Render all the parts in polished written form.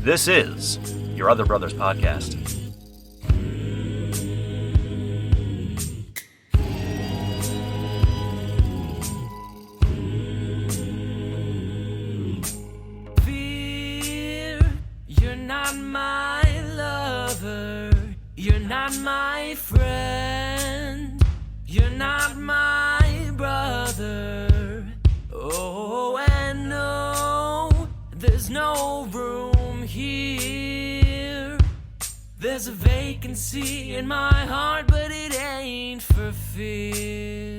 This is Your Other Brothers Podcast. Fear, you're not my lover, you're not my friend, you're not my brother. Oh, and no, there's no room here. There's a vacancy in my heart, but it ain't for fear.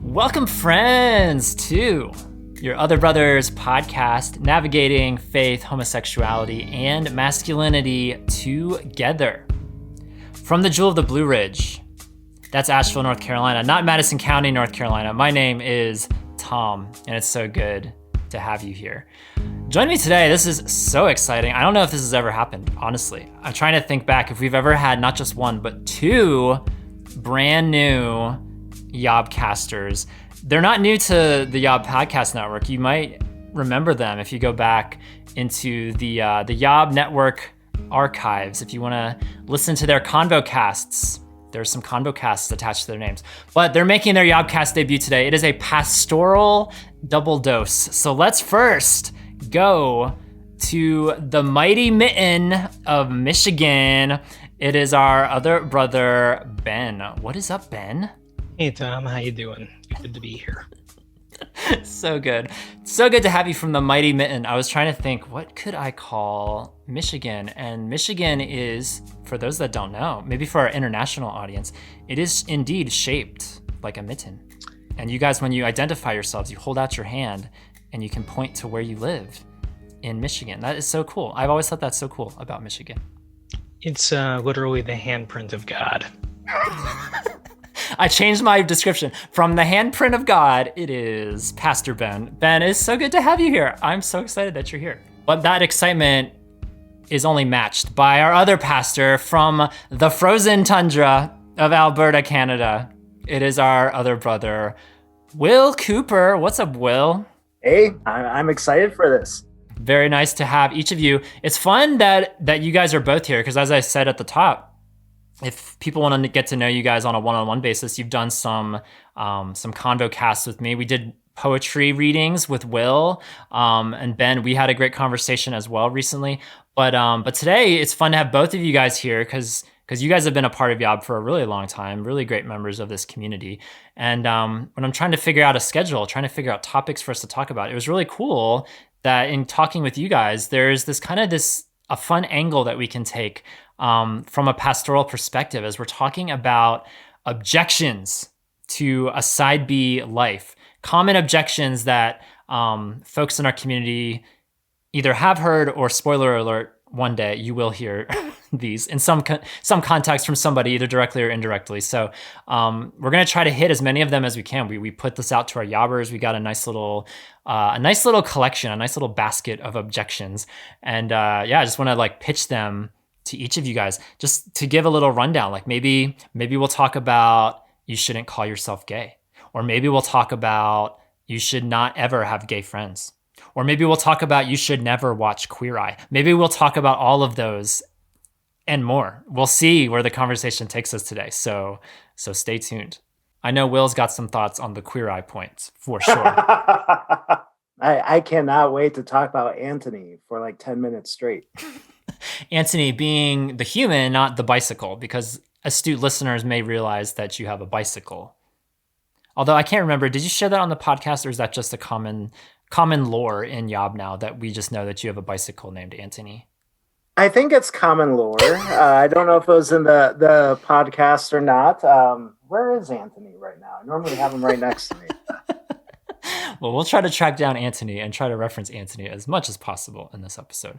Welcome, friends, to Your Other Brothers Podcast, navigating faith, homosexuality, and masculinity together. From the Jewel of the Blue Ridge, that's Asheville, North Carolina, not Madison County, North Carolina. My name is Tom, and it's so good to have you here. Join me today. This is so exciting. I don't know if this has ever happened, honestly. I'm trying to think back if we've ever had not just one, but two brand new YOBcasters. They're not new to the Yob Podcast Network. You might remember them if you go back into the Yob Network archives. If you want to listen to their convo casts, there's some convo casts attached to their names. But they're making their YOBcast debut today. It is a pastoral double dose. So let's first go to the mighty mitten of Michigan. It is our other brother, Ben. What is up, Ben? Hey Tom, how you doing? Good to be here. So good. So good to have you from the mighty mitten. I was trying to think, what could I call Michigan? And Michigan is, for those that don't know, maybe for our international audience, it is indeed shaped like a mitten. And you guys, when you identify yourselves, you hold out your hand and you can point to where you live in Michigan. That is so cool. I've always thought that's so cool about Michigan. It's literally the handprint of God. I changed my description. From the handprint of God, it is Pastor Ben. Ben, it's so good to have you here. I'm so excited that you're here. But that excitement is only matched by our other pastor from the frozen tundra of Alberta, Canada. It is our other brother, Will Cooper. What's up, Will? Hey, I'm excited for this. Very nice to have each of you. It's fun that you guys are both here because, as I said at the top, if people want to get to know you guys on a one-on-one basis, you've done some convo casts with me. We did poetry readings with Will and Ben. We had a great conversation as well recently. But today it's fun to have both of you guys here because you guys have been a part of Yob for a really long time, really great members of this community. And when I'm trying to figure out a schedule, trying to figure out topics for us to talk about, it was really cool that in talking with you guys, there's a fun angle that we can take from a pastoral perspective as we're talking about objections to a side B life, common objections that folks in our community either have heard or, spoiler alert, one day you will hear these in some context from somebody, either directly or indirectly. So we're going to try to hit as many of them as we can. We put this out to our Yobbers. We got a nice little collection, a nice little basket of objections. And I just want to pitch them to each of you guys, just to give a little rundown. Like maybe we'll talk about you shouldn't call yourself gay, or maybe we'll talk about you should not ever have gay friends, or maybe we'll talk about you should never watch Queer Eye. Maybe we'll talk about all of those and more. We'll see where the conversation takes us today. So stay tuned. I know Will's got some thoughts on the Queer Eye points for sure. I cannot wait to talk about Anthony for 10 minutes straight. Anthony being the human, not the bicycle, because astute listeners may realize that you have a bicycle. Although I can't remember, did you share that on the podcast, or is that just a common lore in Yob now that we just know that you have a bicycle named Anthony? I think it's common lore. I don't know if it was in the podcast or not. Where is Anthony right now? I normally have him right next to me. Well, we'll try to track down Anthony and try to reference Anthony as much as possible in this episode.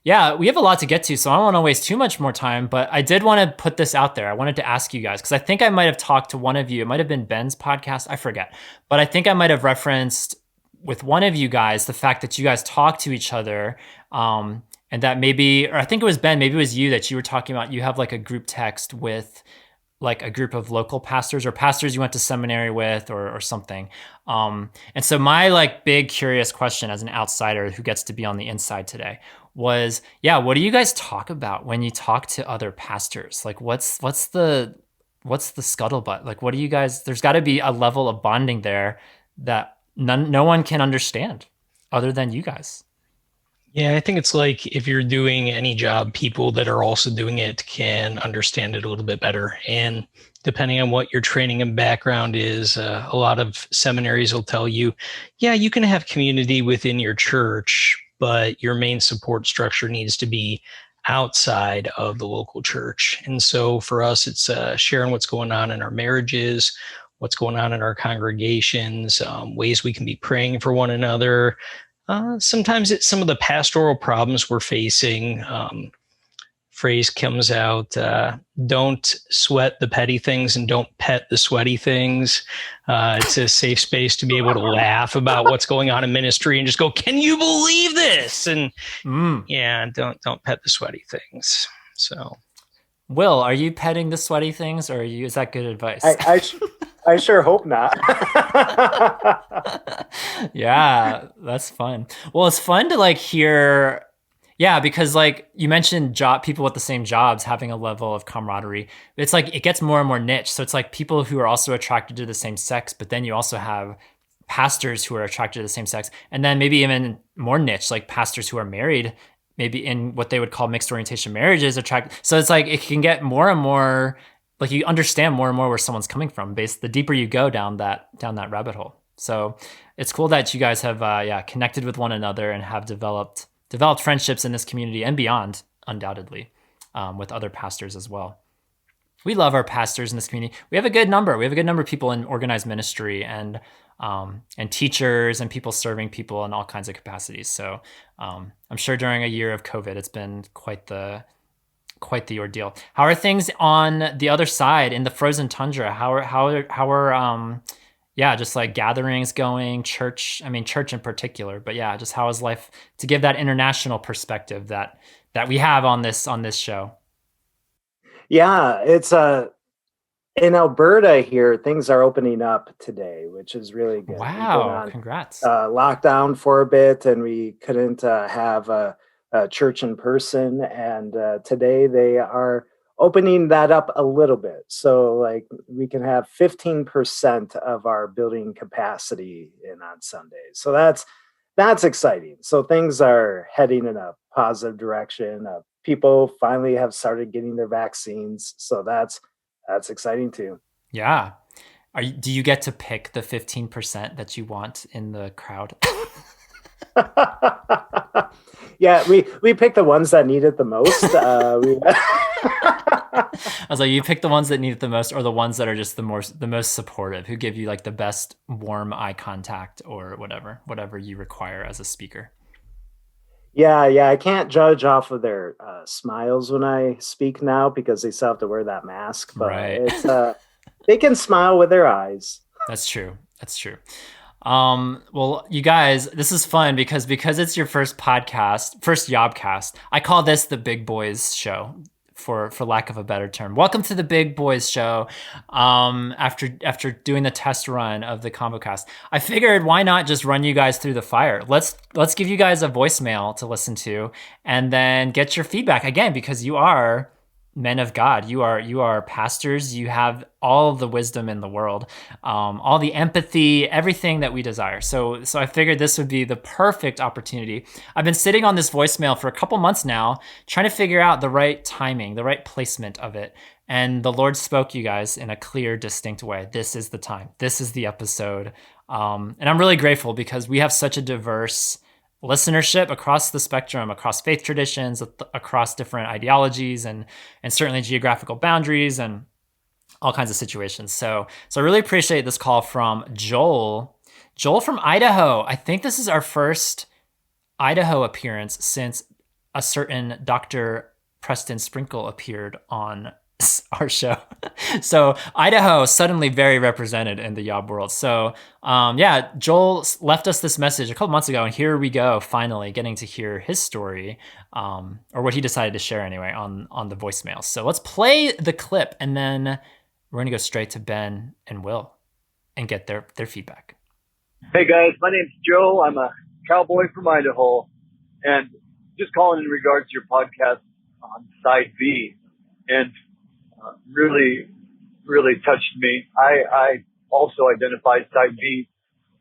We have a lot to get to, so I don't want to waste too much more time, but I did want to put this out there. I wanted to ask you guys, because I think I might have talked to one of you. It might have been Ben's podcast. I forget. But I think I might have referenced with one of you guys the fact that you guys talk to each other, and that maybe, or I think it was Ben, maybe it was you, that you were talking about you have a group text with like a group of local pastors or pastors you went to seminary with or something. And so my like big curious question as an outsider who gets to be on the inside today was, what do you guys talk about when you talk to other pastors? Like what's the scuttlebutt? Like what do you guys, there's got to be a level of bonding there that no one can understand other than you guys. Yeah, I think it's like if you're doing any job, people that are also doing it can understand it a little bit better. And depending on what your training and background is, a lot of seminaries will tell you, yeah, you can have community within your church, but your main support structure needs to be outside of the local church. And so for us, it's sharing what's going on in our marriages, what's going on in our congregations, ways we can be praying for one another. Sometimes it's some of the pastoral problems we're facing. Phrase comes out, don't sweat the petty things and don't pet the sweaty things. It's a safe space to be able to laugh about what's going on in ministry and just go, can you believe this? And don't pet the sweaty things. So, Will, are you petting the sweaty things or is that good advice? I sure hope not. Yeah, that's fun. Well, it's fun to like hear, because like you mentioned people with the same jobs having a level of camaraderie. It's like it gets more and more niche. So it's like people who are also attracted to the same sex, but then you also have pastors who are attracted to the same sex. And then maybe even more niche, like pastors who are married, maybe in what they would call mixed orientation marriages So it's like it can get more and more, like you understand more and more where someone's coming from the deeper you go down that rabbit hole. So it's cool that you guys have connected with one another and have developed friendships in this community and beyond, undoubtedly, with other pastors as well. We love our pastors in this community. We have a good number. We have a good number of people in organized ministry and teachers and people serving people in all kinds of capacities. So I'm sure during a year of COVID, it's been quite the ordeal. How are things on the other side in the frozen tundra? How are just like gatherings going, church in particular, but just how is life, to give that international perspective that we have on this show? Yeah, it's in Alberta here, things are opening up today, which is really good. Wow, congrats. Lockdown for a bit and we couldn't have a church in person, and today they are opening that up a little bit, so like we can have 15% of our building capacity in on Sundays. So that's exciting. So things are heading in a positive direction. People finally have started getting their vaccines, so that's exciting too. Yeah. Do you get to pick the 15% that you want in the crowd? Yeah, we picked the ones that need it the most. I was like, you pick the ones that need it the most, or the ones that are just the most supportive, who give you like the best warm eye contact or whatever you require as a speaker. Yeah, I can't judge off of their smiles when I speak now because they still have to wear that mask. But right. It's they can smile with their eyes. That's true. Well, you guys, this is fun because it's your first podcast, first YOBcast. I call this the Big Boys Show, for lack of a better term. Welcome to the Big Boys Show. After doing the test run of the ConvoCast, I figured why not just run you guys through the fire. Let's give you guys a voicemail to listen to, and then get your feedback again, because you are men of God. You are pastors. You have all the wisdom in the world, all the empathy, everything that we desire. So I figured this would be the perfect opportunity. I've been sitting on this voicemail for a couple months now, trying to figure out the right timing, the right placement of it. And the Lord spoke, you guys, in a clear, distinct way. This is the time. This is the episode. And I'm really grateful because we have such a diverse listenership across the spectrum, across faith traditions, across different ideologies, and certainly geographical boundaries and all kinds of situations. So I really appreciate this call from Joel. Joel from Idaho. I think this is our first Idaho appearance since a certain Dr. Preston Sprinkle appeared on our show. So Idaho suddenly very represented in the Yob world. So Joel left us this message a couple months ago, and here we go, finally getting to hear his story, or what he decided to share anyway on the voicemail. So let's play the clip, and then we're going to go straight to Ben and Will and get their feedback. Hey guys, my name's Joe. I'm a cowboy from Idaho, and just calling in regards to your podcast on Side B, and really, really touched me. I also identify Side B,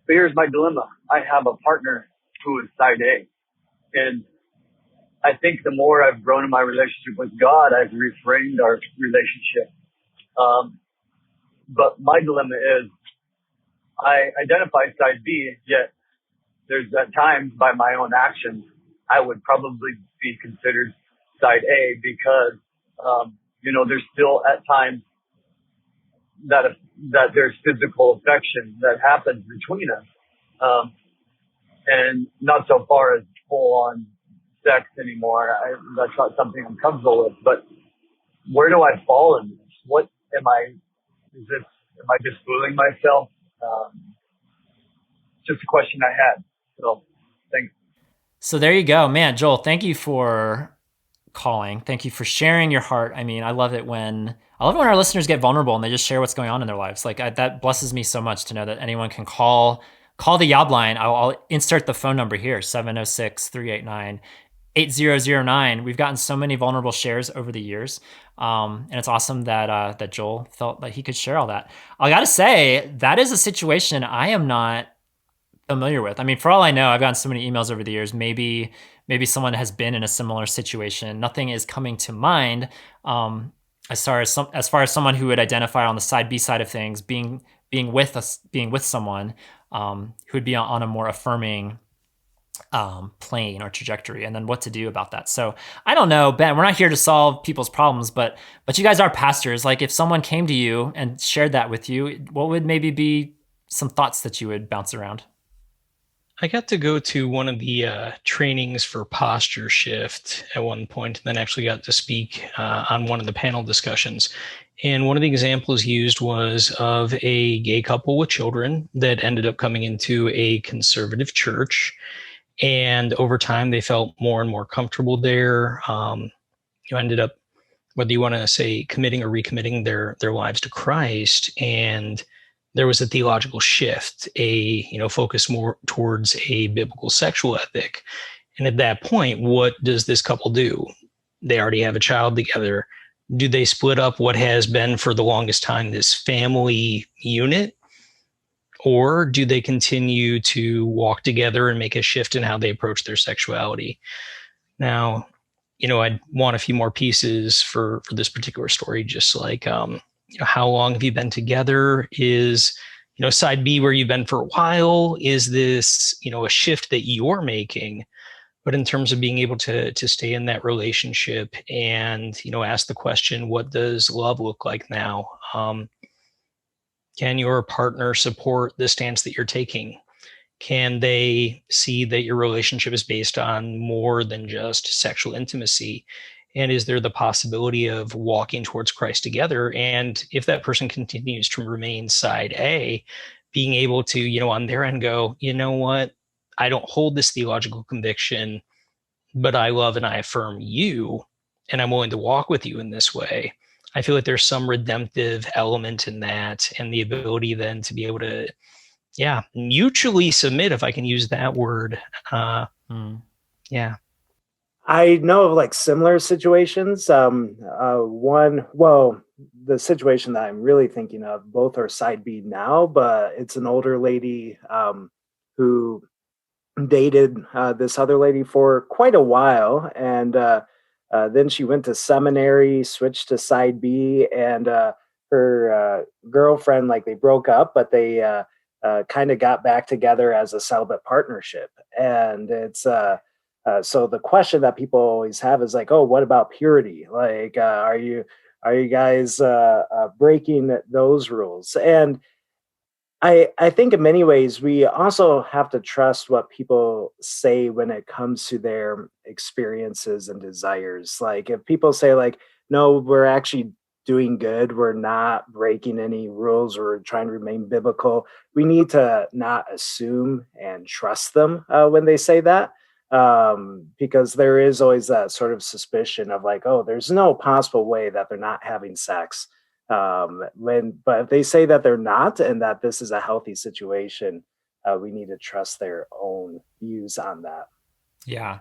but here's my dilemma. I have a partner who is Side A, and I think the more I've grown in my relationship with God, I've reframed our relationship. But my dilemma is I identify Side B, yet there's at times by my own actions, I would probably be considered Side A because, there's still at times that there's physical affection that happens between us. And not so far as full on sex anymore. That's not something I'm comfortable with, but where do I fall in this? Am I just fooling myself? Just a question I had. So thanks. So there you go, man. Joel, thank you for calling. Thank you for sharing your heart. I mean, I love it when our listeners get vulnerable and they just share what's going on in their lives. Like that blesses me so much to know that anyone can call the Yob line. I'll insert the phone number here, 706-389-8009. We've gotten so many vulnerable shares over the years. And it's awesome that Joel felt like he could share all that. I got to say, that is a situation I am not familiar with. I mean, for all I know, I've gotten so many emails over the years. Maybe someone has been in a similar situation. Nothing is coming to mind. As far as someone who would identify on the Side B side of things, being with someone who would be on a more affirming plane or trajectory, and then what to do about that. So I don't know, Ben, we're not here to solve people's problems, but you guys are pastors. Like if someone came to you and shared that with you, what would maybe be some thoughts that you would bounce around? I got to go to one of the trainings for posture shift at one point, and then actually got to speak on one of the panel discussions. And one of the examples used was of a gay couple with children that ended up coming into a conservative church. And over time, they felt more and more comfortable there. Ended up, whether you want to say committing or recommitting their lives to Christ. And there was a theological shift, focus more towards a biblical sexual ethic. And at that point, what does this couple do? They already have a child together. Do they split up what has been for the longest time this family unit? Or do they continue to walk together and make a shift in how they approach their sexuality? Now, I'd want a few more pieces for this particular story, just like, how long have you been together? Is, Side B where you've been for a while? Is this, a shift that you're making? But in terms of being able to stay in that relationship and, ask the question, what does love look like now? Can your partner support the stance that you're taking? Can they see that your relationship is based on more than just sexual intimacy? And is there the possibility of walking towards Christ together? And if that person continues to remain Side A, being able to, on their end go, you know what? I don't hold this theological conviction, but I love and I affirm you, and I'm willing to walk with you in this way. I feel like there's some redemptive element in that, and the ability then to be able to, mutually submit, if I can use that word. Yeah. I know of like similar situations. The situation that I'm really thinking of, both are Side B now, but it's an older lady who dated this other lady for quite a while. And then she went to seminary, switched to Side B, and her girlfriend, like they broke up, but they kind of got back together as a celibate partnership. And it's so the question that people always have is like, oh, what about purity? Like, are you guys breaking those rules? And I think in many ways, we also have to trust what people say when it comes to their experiences and desires. Like if people say like, no, we're actually doing good, we're not breaking any rules, we're trying to remain biblical, we need to not assume and trust them when they say that. Because there is always that sort of suspicion of like, oh, there's no possible way that they're not having sex But if they say that they're not and that this is a healthy situation, we need to trust their own views on that. Yeah.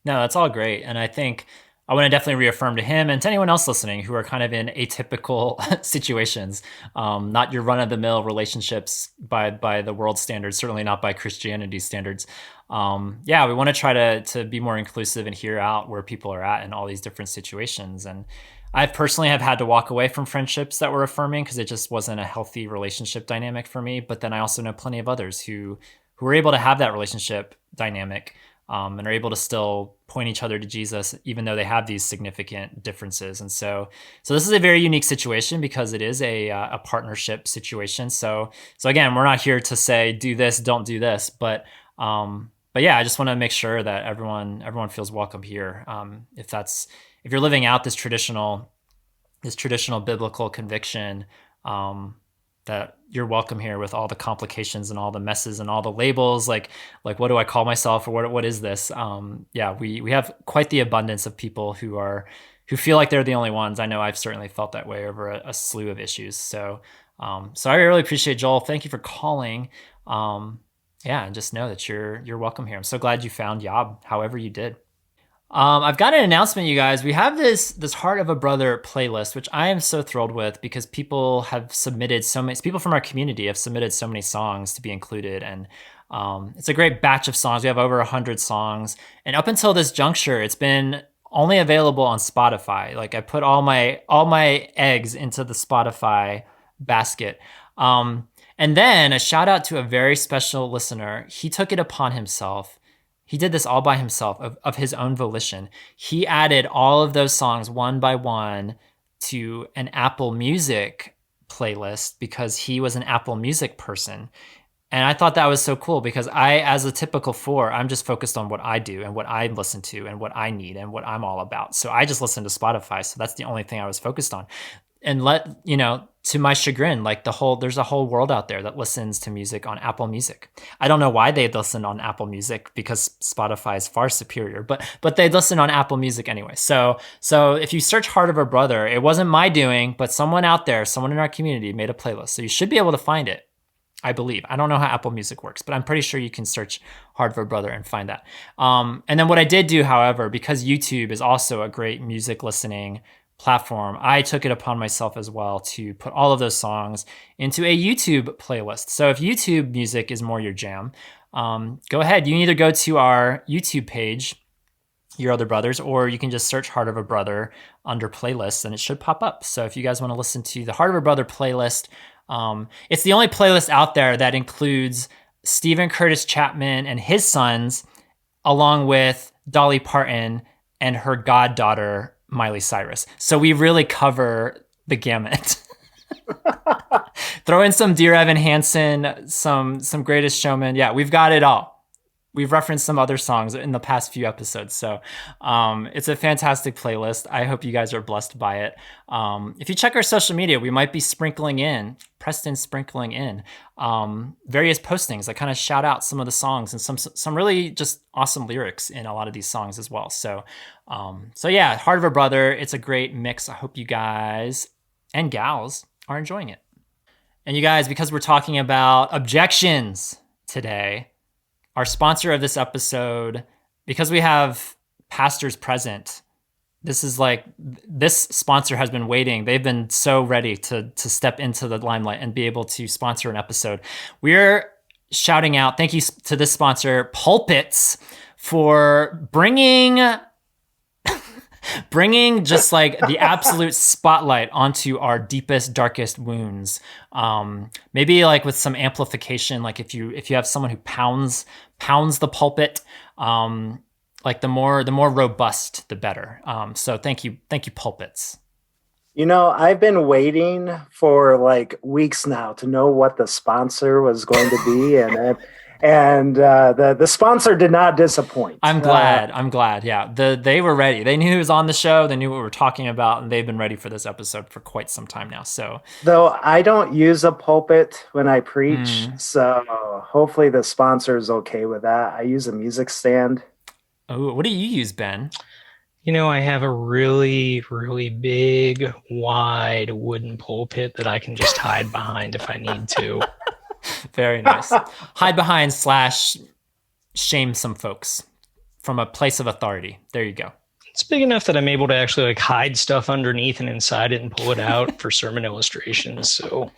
No, that's all great. And I think I want to definitely reaffirm to him and to anyone else listening who are kind of in atypical situations, not your run-of-the-mill relationships by the world standards, certainly not by Christianity standards. Yeah, we want to try to be more inclusive and hear out where people are at in all these different situations. And I personally have had to walk away from friendships that were affirming because it just wasn't a healthy relationship dynamic for me. But then I also know plenty of others who were able to have that relationship dynamic, and are able to still point each other to Jesus, even though they have these significant differences. And so this is a very unique situation because it is a partnership situation. So again, we're not here to say do this, don't do this, but yeah, I just want to make sure that everyone feels welcome here. If you're living out this traditional biblical conviction, that you're welcome here with all the complications and all the messes and all the labels, like what do I call myself, or what is this? Yeah, we have quite the abundance of people who feel like they're the only ones. I know I've certainly felt that way over a slew of issues. So I really appreciate Joel. Thank you for calling. Yeah, and just know that you're welcome here. I'm so glad you found Yob, however you did. I've got an announcement, you guys. We have this Heart of a Brother playlist, which I am so thrilled with because people from our community have submitted so many songs to be included. And it's a great batch of songs. We have over 100 songs. And up until this juncture, it's been only available on Spotify. Like I put all my eggs into the Spotify basket. And then a shout out to a very special listener. He took it upon himself. He did this all by himself of his own volition. He added all of those songs one by one to an Apple Music playlist because he was an Apple Music person. And I thought that was so cool because as a typical 4, I'm just focused on what I do and what I listen to and what I need and what I'm all about. So I just listen to Spotify. So that's the only thing I was focused on. And to my chagrin, there's a whole world out there that listens to music on Apple Music. I don't know why they listen on Apple Music because Spotify is far superior, but they listen on Apple Music anyway. So if you search Heart of a Brother, it wasn't my doing, but someone out there, someone in our community made a playlist. So you should be able to find it, I believe. I don't know how Apple Music works, but I'm pretty sure you can search Heart of a Brother and find that. And then what I did do, however, because YouTube is also a great music listening platform, I took it upon myself as well to put all of those songs into a YouTube playlist. So if YouTube music is more your jam, go ahead. You can either go to our YouTube page, Your Other Brothers, or you can just search Heart of a Brother under playlists and it should pop up. So if you guys want to listen to the Heart of a Brother playlist, it's the only playlist out there that includes Stephen Curtis Chapman and his sons, along with Dolly Parton and her goddaughter, Miley Cyrus. So we really cover the gamut. Throw in some Dear Evan Hansen, some Greatest Showman. Yeah, we've got it all. We've referenced some other songs in the past few episodes. So it's a fantastic playlist. I hope you guys are blessed by it. If you check our social media, we might be sprinkling in various postings that kind of shout out some of the songs and some really just awesome lyrics in a lot of these songs as well. So yeah, Heart of a Brother, it's a great mix. I hope you guys and gals are enjoying it. And you guys, because we're talking about Objections today, our sponsor of this episode, because we have pastors present, this sponsor has been waiting. They've been so ready to step into the limelight and be able to sponsor an episode. We're shouting out, thank you to this sponsor, Pulpits, for bringing just like the absolute spotlight onto our deepest, darkest wounds. Maybe like with some amplification, like if you have someone who pounds the pulpit, like the more robust, the better. So thank you, Pulpits. I've been waiting for like weeks now to know what the sponsor was going to be, and the sponsor did not disappoint. I'm glad. Yeah, they were ready. They knew who was on the show. They knew what we were talking about, and they've been ready for this episode for quite some time now. So, though I don't use a pulpit when I preach, so hopefully the sponsor is okay with that. I use a music stand. Oh, what do you use, Ben? I have a really, really big, wide wooden pulpit that I can just hide behind if I need to. Very nice. Hide behind / shame some folks from a place of authority. There you go. It's big enough that I'm able to actually like hide stuff underneath and inside it and pull it out for sermon illustrations. So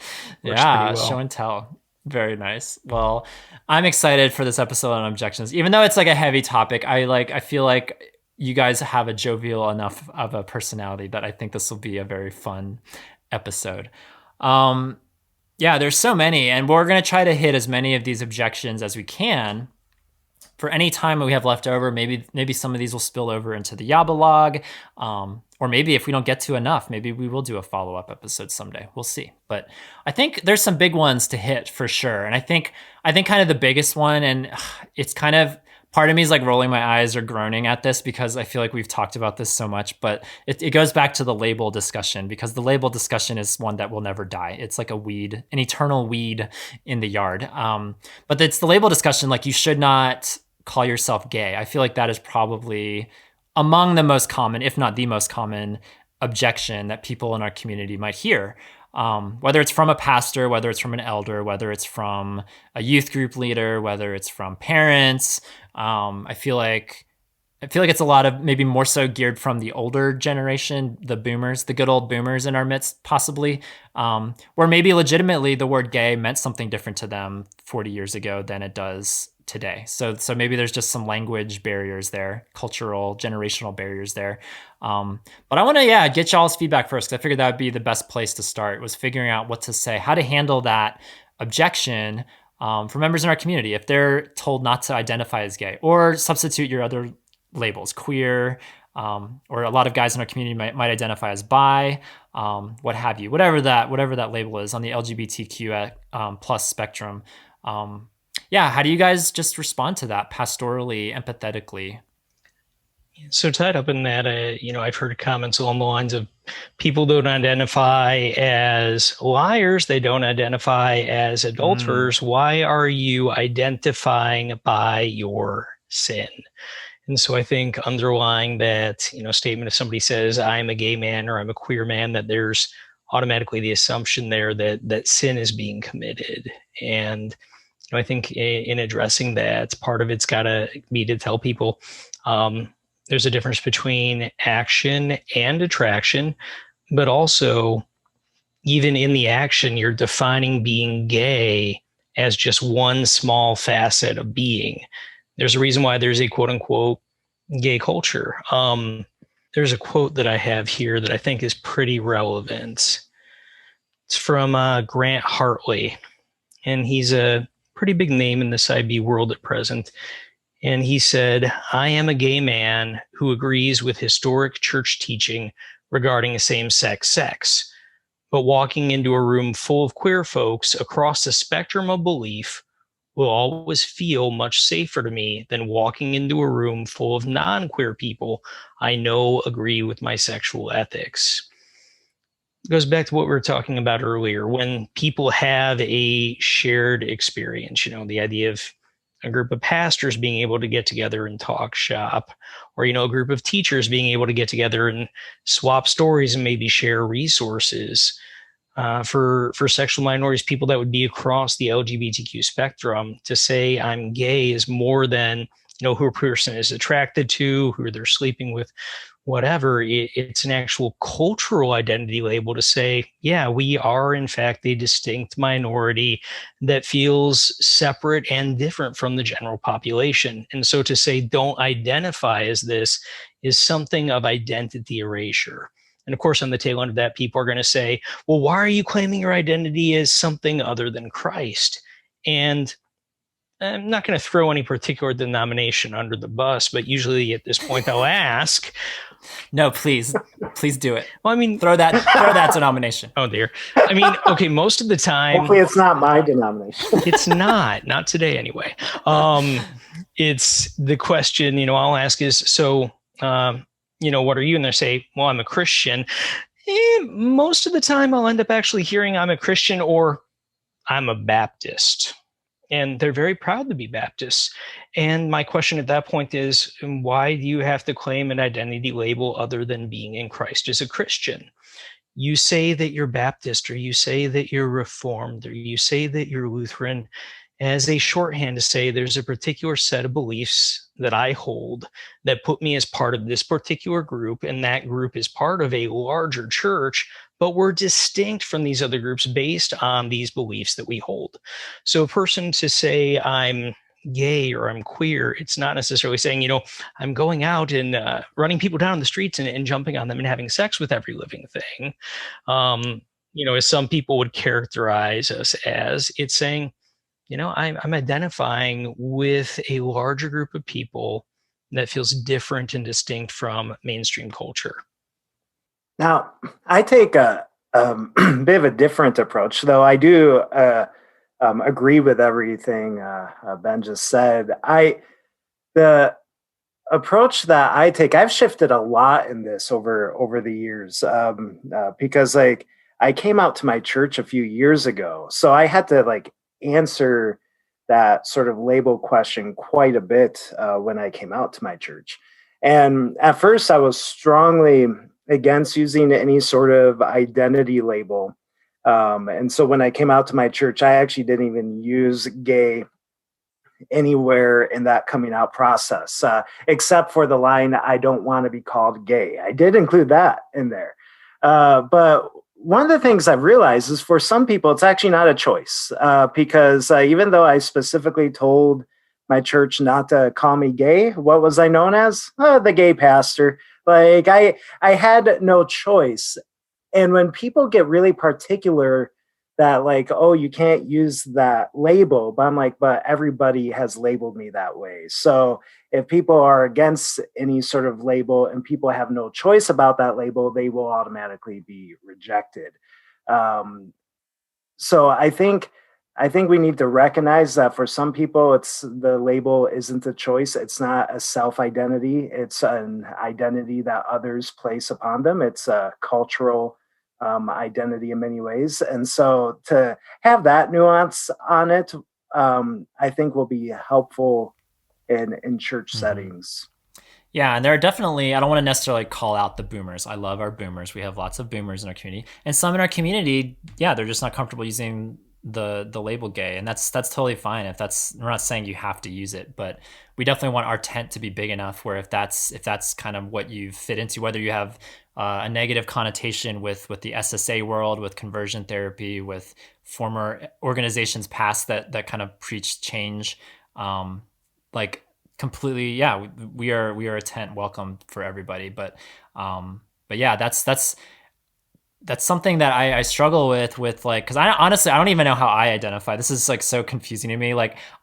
yeah, show and tell. Very nice. Well, I'm excited for this episode on objections. Even though it's like a heavy topic, I feel like you guys have a jovial enough of a personality that I think this will be a very fun episode. Yeah, there's so many, and we're going to try to hit as many of these objections as we can. For any time we have left over, maybe some of these will spill over into the Yaba log, or maybe if we don't get to enough, maybe we will do a follow-up episode someday. We'll see. But I think there's some big ones to hit for sure. And I think kind of the biggest one, and it's kind of, part of me is like rolling my eyes or groaning at this because I feel like we've talked about this so much, but it goes back to the label discussion, because the label discussion is one that will never die. It's like a weed, an eternal weed in the yard. But it's the label discussion, like you should not call yourself gay. I feel like that is probably among the most common, if not the most common, objection that people in our community might hear. Whether it's from a pastor, whether it's from an elder, whether it's from a youth group leader, whether it's from parents. I feel like it's a lot of, maybe more so geared from the older generation, the boomers, the good old boomers in our midst, possibly, where maybe legitimately the word gay meant something different to them 40 years ago than it does today. So maybe there's just some language barriers there, cultural, generational barriers there. But I want to, get y'all's feedback first, because I figured that would be the best place to start, was figuring out what to say, how to handle that objection for members in our community if they're told not to identify as gay, or substitute your other labels, queer, or a lot of guys in our community might identify as bi, what have you, whatever that label is on the LGBTQ plus spectrum. How do you guys just respond to that pastorally, empathetically? So tied up in that, I've heard comments along the lines of people don't identify as liars. They don't identify as adulterers. Why are you identifying by your sin? And so I think underlying that, statement, if somebody says, I'm a gay man or I'm a queer man, that there's automatically the assumption there that sin is being committed. And I think in addressing that, part of it's got to be to tell people there's a difference between action and attraction, but also even in the action, you're defining being gay as just one small facet of being. There's a reason why there's a quote unquote gay culture. There's a quote that I have here that I think is pretty relevant. It's from Grant Hartley, and he's a pretty big name in the PsyB world at present. And he said, I am a gay man who agrees with historic church teaching regarding same-sex sex. But walking into a room full of queer folks across the spectrum of belief will always feel much safer to me than walking into a room full of non-queer people I know agree with my sexual ethics. It goes back to what we were talking about earlier. When people have a shared experience, the idea of a group of pastors being able to get together and talk shop, or, a group of teachers being able to get together and swap stories and maybe share resources. For sexual minorities, people that would be across the LGBTQ spectrum, to say I'm gay is more than, who a person is attracted to, who they're sleeping with, whatever. It's an actual cultural identity label to say, yeah, we are in fact a distinct minority that feels separate and different from the general population. And so to say don't identify as this is something of identity erasure. And of course, on the tail end of that, people are going to say, well, why are you claiming your identity as something other than Christ? And I'm not going to throw any particular denomination under the bus, but usually at this point I'll ask. No, please do it. Well, I mean, throw that denomination. Oh dear. I mean, okay, most of the time. Hopefully it's not my denomination. It's not today anyway. It's the question, I'll ask is, so, what are you? And they say, well, I'm a Christian. Most of the time I'll end up actually hearing I'm a Christian or I'm a Baptist. and they're very proud to be Baptists. And my question at that point is, why do you have to claim an identity label other than being in Christ as a Christian? You say that you're Baptist, or you say that you're Reformed, or you say that you're Lutheran as a shorthand to say there's a particular set of beliefs that I hold that put me as part of this particular group, and that group is part of a larger church, but we're distinct from these other groups based on these beliefs that we hold. So a person to say I'm gay or I'm queer, it's not necessarily saying, I'm going out and running people down the streets and jumping on them and having sex with every living thing. As some people would characterize us as, it's saying, I'm identifying with a larger group of people that feels different and distinct from mainstream culture. Now, I take a bit of a different approach, though I do agree with everything Ben just said. The approach that I take, I've shifted a lot in this over the years because I came out to my church a few years ago, so I had to answer that sort of label question quite a bit when I came out to my church. And at first I was strongly against using any sort of identity label. And so when I came out to my church, I actually didn't even use gay anywhere in that coming out process, except for the line, I don't want to be called gay. I did include that in there. But one of the things I've realized is for some people, it's actually not a choice because even though I specifically told my church not to call me gay, what was I known as? The gay pastor. I had no choice. And when people get really particular that you can't use that label, but I'm like, but everybody has labeled me that way. So if people are against any sort of label and people have no choice about that label, they will automatically be rejected. So I think we need to recognize that for some people, the label isn't a choice. It's not a self-identity. It's an identity that others place upon them. It's a cultural identity in many ways. And so to have that nuance on it, I think will be helpful in church settings. Yeah, and there are definitely, I don't want to necessarily call out the boomers. I love our boomers. We have lots of boomers in our community. And some in our community, yeah, they're just not comfortable using the label gay, and that's totally fine. We're not saying you have to use it, but we definitely want our tent to be big enough where if that's kind of what you fit into, whether you have a negative connotation with the SSA world, with conversion therapy, with former organizations past that kind of preach change, completely, yeah, we are a tent welcome for everybody. But yeah, that's something that I struggle with because I honestly, I don't even know how I identify. This is so confusing to me.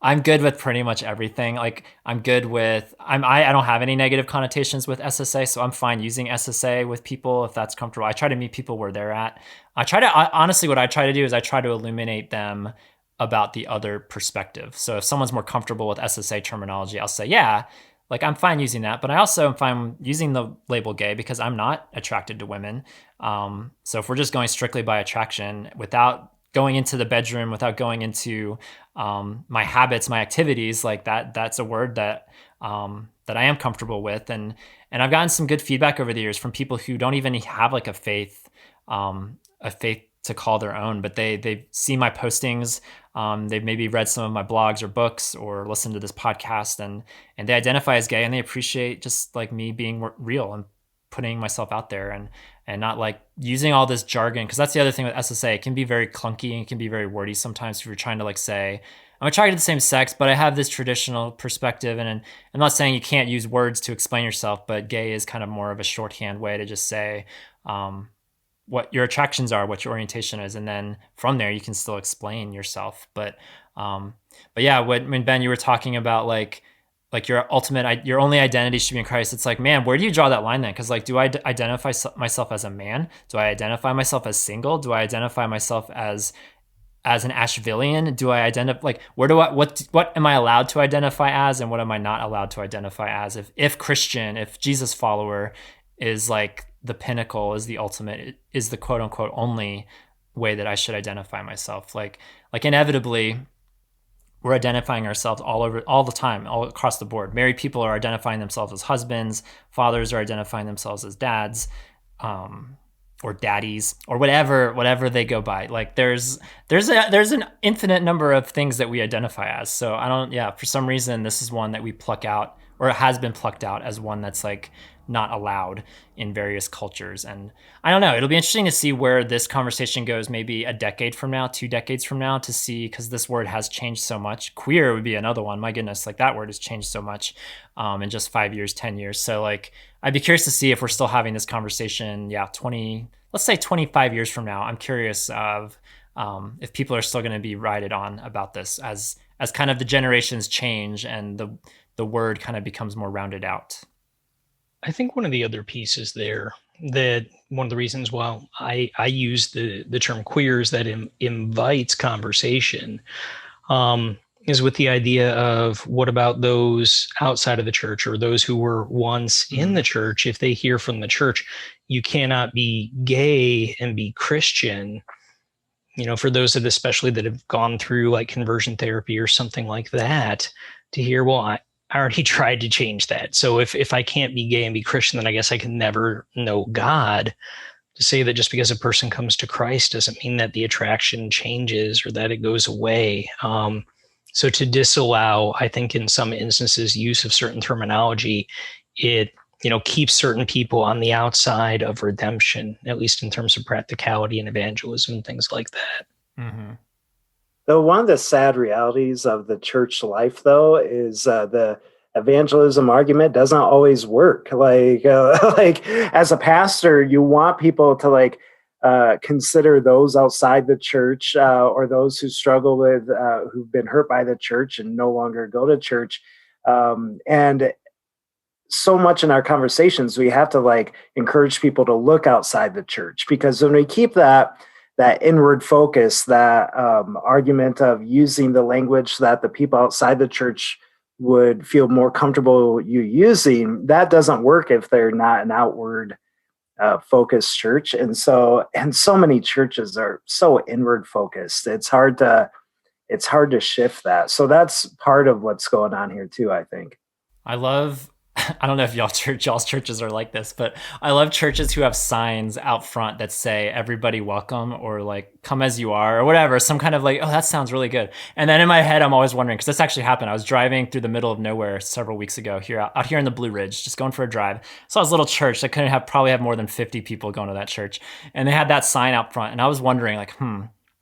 I'm good with pretty much everything. I'm good with, I don't have any negative connotations with SSA, so I'm fine using SSA with people if that's comfortable. I try to meet people where they're at. Honestly, what I try to do is I try to illuminate them about the other perspective. So if someone's more comfortable with SSA terminology, I'll say, yeah, I'm fine using that, but I also am fine using the label gay because I'm not attracted to women. So if we're just going strictly by attraction without going into the bedroom, without going into my habits, my activities, that's a word that I am comfortable with. And I've gotten some good feedback over the years from people who don't even have a faith to call their own, but they see my postings. They've maybe read some of my blogs or books or listened to this podcast and they identify as gay and they appreciate just me being real and putting myself out there and not using all this jargon. Cause that's the other thing with SSA. It can be very clunky and it can be very wordy sometimes if you're trying to say, I'm attracted to the same sex, but I have this traditional perspective. And I'm not saying you can't use words to explain yourself, but gay is kind of more of a shorthand way to just say, what your attractions are, what your orientation is, and then from there you can still explain yourself. But yeah, when Ben, you were talking about your only identity should be in Christ. It's man, where do you draw that line then? Because do I identify myself as a man? Do I identify myself as single? Do I identify myself as an Ashevillean? Do I identify what am I allowed to identify as, and what am I not allowed to identify as? If Christian, if Jesus follower is the pinnacle, is the ultimate, is the quote unquote only way that I should identify myself. Inevitably we're identifying ourselves all the time, all across the board. Married people are identifying themselves as husbands. Fathers are identifying themselves as dads, or daddies, or whatever they go by. Like there's an infinite number of things that we identify as. So for some reason, this is one that we pluck out, or it has been plucked out as one that's like not allowed in various cultures. And I don't know, it'll be interesting to see where this conversation goes, maybe a decade from now, 2 decades from now, to see, because this word has changed so much. Queer would be another one. My goodness, like that word has changed so much in just 5 years, 10 years. So like, I'd be curious to see if we're still having this conversation, let's say 25 years from now. I'm curious of if people are still going to be righted on about this as kind of the generations change and the word kind of becomes more rounded out. I think one of the other pieces there, that one of the reasons why I use the term queer is that invites conversation, is with the idea of, what about those outside of the church, or those who were once in the church? If they hear from the church, you cannot be gay and be Christian. For those especially that have gone through like conversion therapy or something like that, to hear, well, I already tried to change that. So if I can't be gay and be Christian, then I guess I can never know God. To say that just because a person comes to Christ doesn't mean that the attraction changes or that it goes away. So to disallow, I think in some instances, use of certain terminology, it keeps certain people on the outside of redemption, at least in terms of practicality and evangelism and things like that. Mm-hmm. Though one of the sad realities of the church life, though, is the evangelism argument doesn't always work. Like as a pastor, you want people to consider those outside the church, or those who struggle with, who've been hurt by the church and no longer go to church. And so much in our conversations, we have to encourage people to look outside the church, because when we keep that inward focus, that argument of using the language that the people outside the church would feel more comfortable you using, that doesn't work if they're not an outward focused church. And so many churches are so inward focused. It's hard to shift that. So that's part of what's going on here too, I think. I don't know if y'all's churches are like this, but I love churches who have signs out front that say everybody welcome, or come as you are, or whatever, some kind of oh, that sounds really good. And then in my head, I'm always wondering, because this actually happened. I was driving through the middle of nowhere several weeks ago out here in the Blue Ridge, just going for a drive. Saw this little church that couldn't probably have more than 50 people going to that church. And they had that sign out front. And I was wondering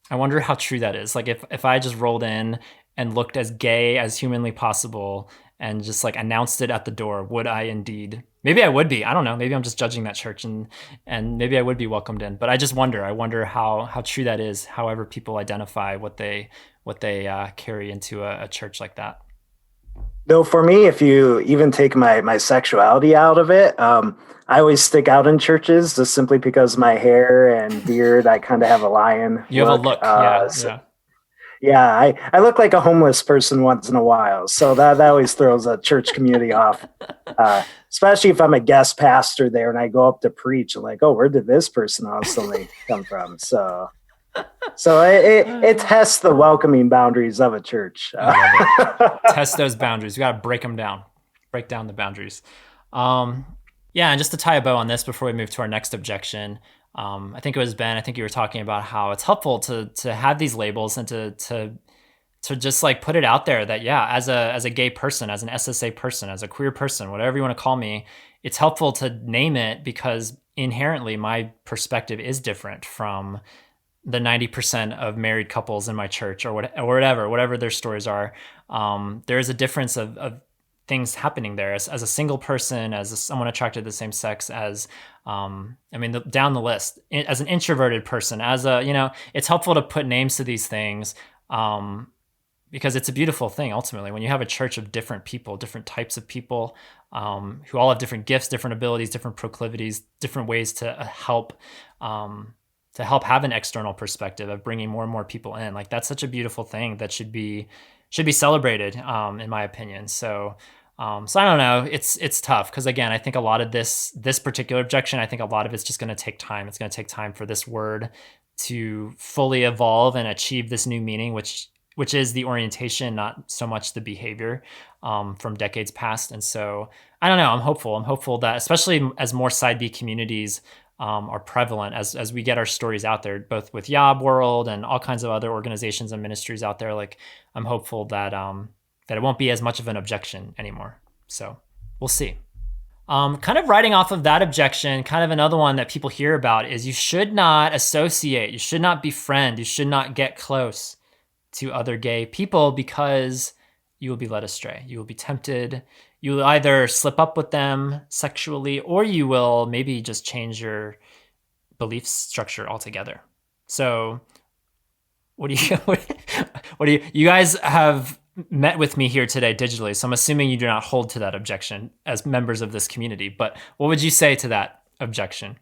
I wonder how true that is. If I just rolled in and looked as gay as humanly possible and just announced it at the door, would I indeed? Maybe I would be. I don't know. Maybe I'm just judging that church, and maybe I would be welcomed in. But I just wonder. I wonder how true that is. However, people identify what they carry into a church like that. Though for me, if you even take my sexuality out of it, I always stick out in churches just simply because of my hair and beard. I kind of have a lion. You have a look. Yeah. Yeah, I look like a homeless person once in a while, so that always throws a church community off, especially if I'm a guest pastor there and I go up to preach and oh, where did this person all suddenly come from? So it tests the welcoming boundaries of a church. Test those boundaries. We got to break them down, break down the boundaries. And just to tie a bow on this before we move to our next objection. I think it was Ben. I think you were talking about how it's helpful to have these labels and to just put it out there that as a gay person, as an SSA person, as a queer person, whatever you want to call me, it's helpful to name it, because inherently my perspective is different from the 90% of married couples in my church, or whatever their stories are. There is a difference of things happening there as a single person, as someone attracted to the same sex, as down the list, as an introverted person, it's helpful to put names to these things, because it's a beautiful thing ultimately when you have a church of different people, different types of people, who all have different gifts, different abilities, different proclivities, different ways to help have an external perspective of bringing more and more people in. That's such a beautiful thing that should be celebrated, in my opinion. So I don't know. It's tough, because again, I think a lot of this particular objection, I think a lot of it's just going to take time. It's going to take time for this word to fully evolve and achieve this new meaning, which which is the orientation, not so much the behavior from decades past. And so I don't know, I'm hopeful that especially as more side B communities are prevalent, as we get our stories out there, both with Yob World and all kinds of other organizations and ministries out there, like I'm hopeful that that it won't be as much of an objection anymore. So we'll see. Kind of riding off of that objection, kind of another one that people hear about is you should not associate, you should not befriend, you should not get close to other gay people because you will be led astray. You will be tempted. You will either slip up with them sexually, or you will maybe just change your belief structure altogether. So what do you guys have met with me here today digitally, so I'm assuming you do not hold to that objection as members of this community, but what would you say to that objection?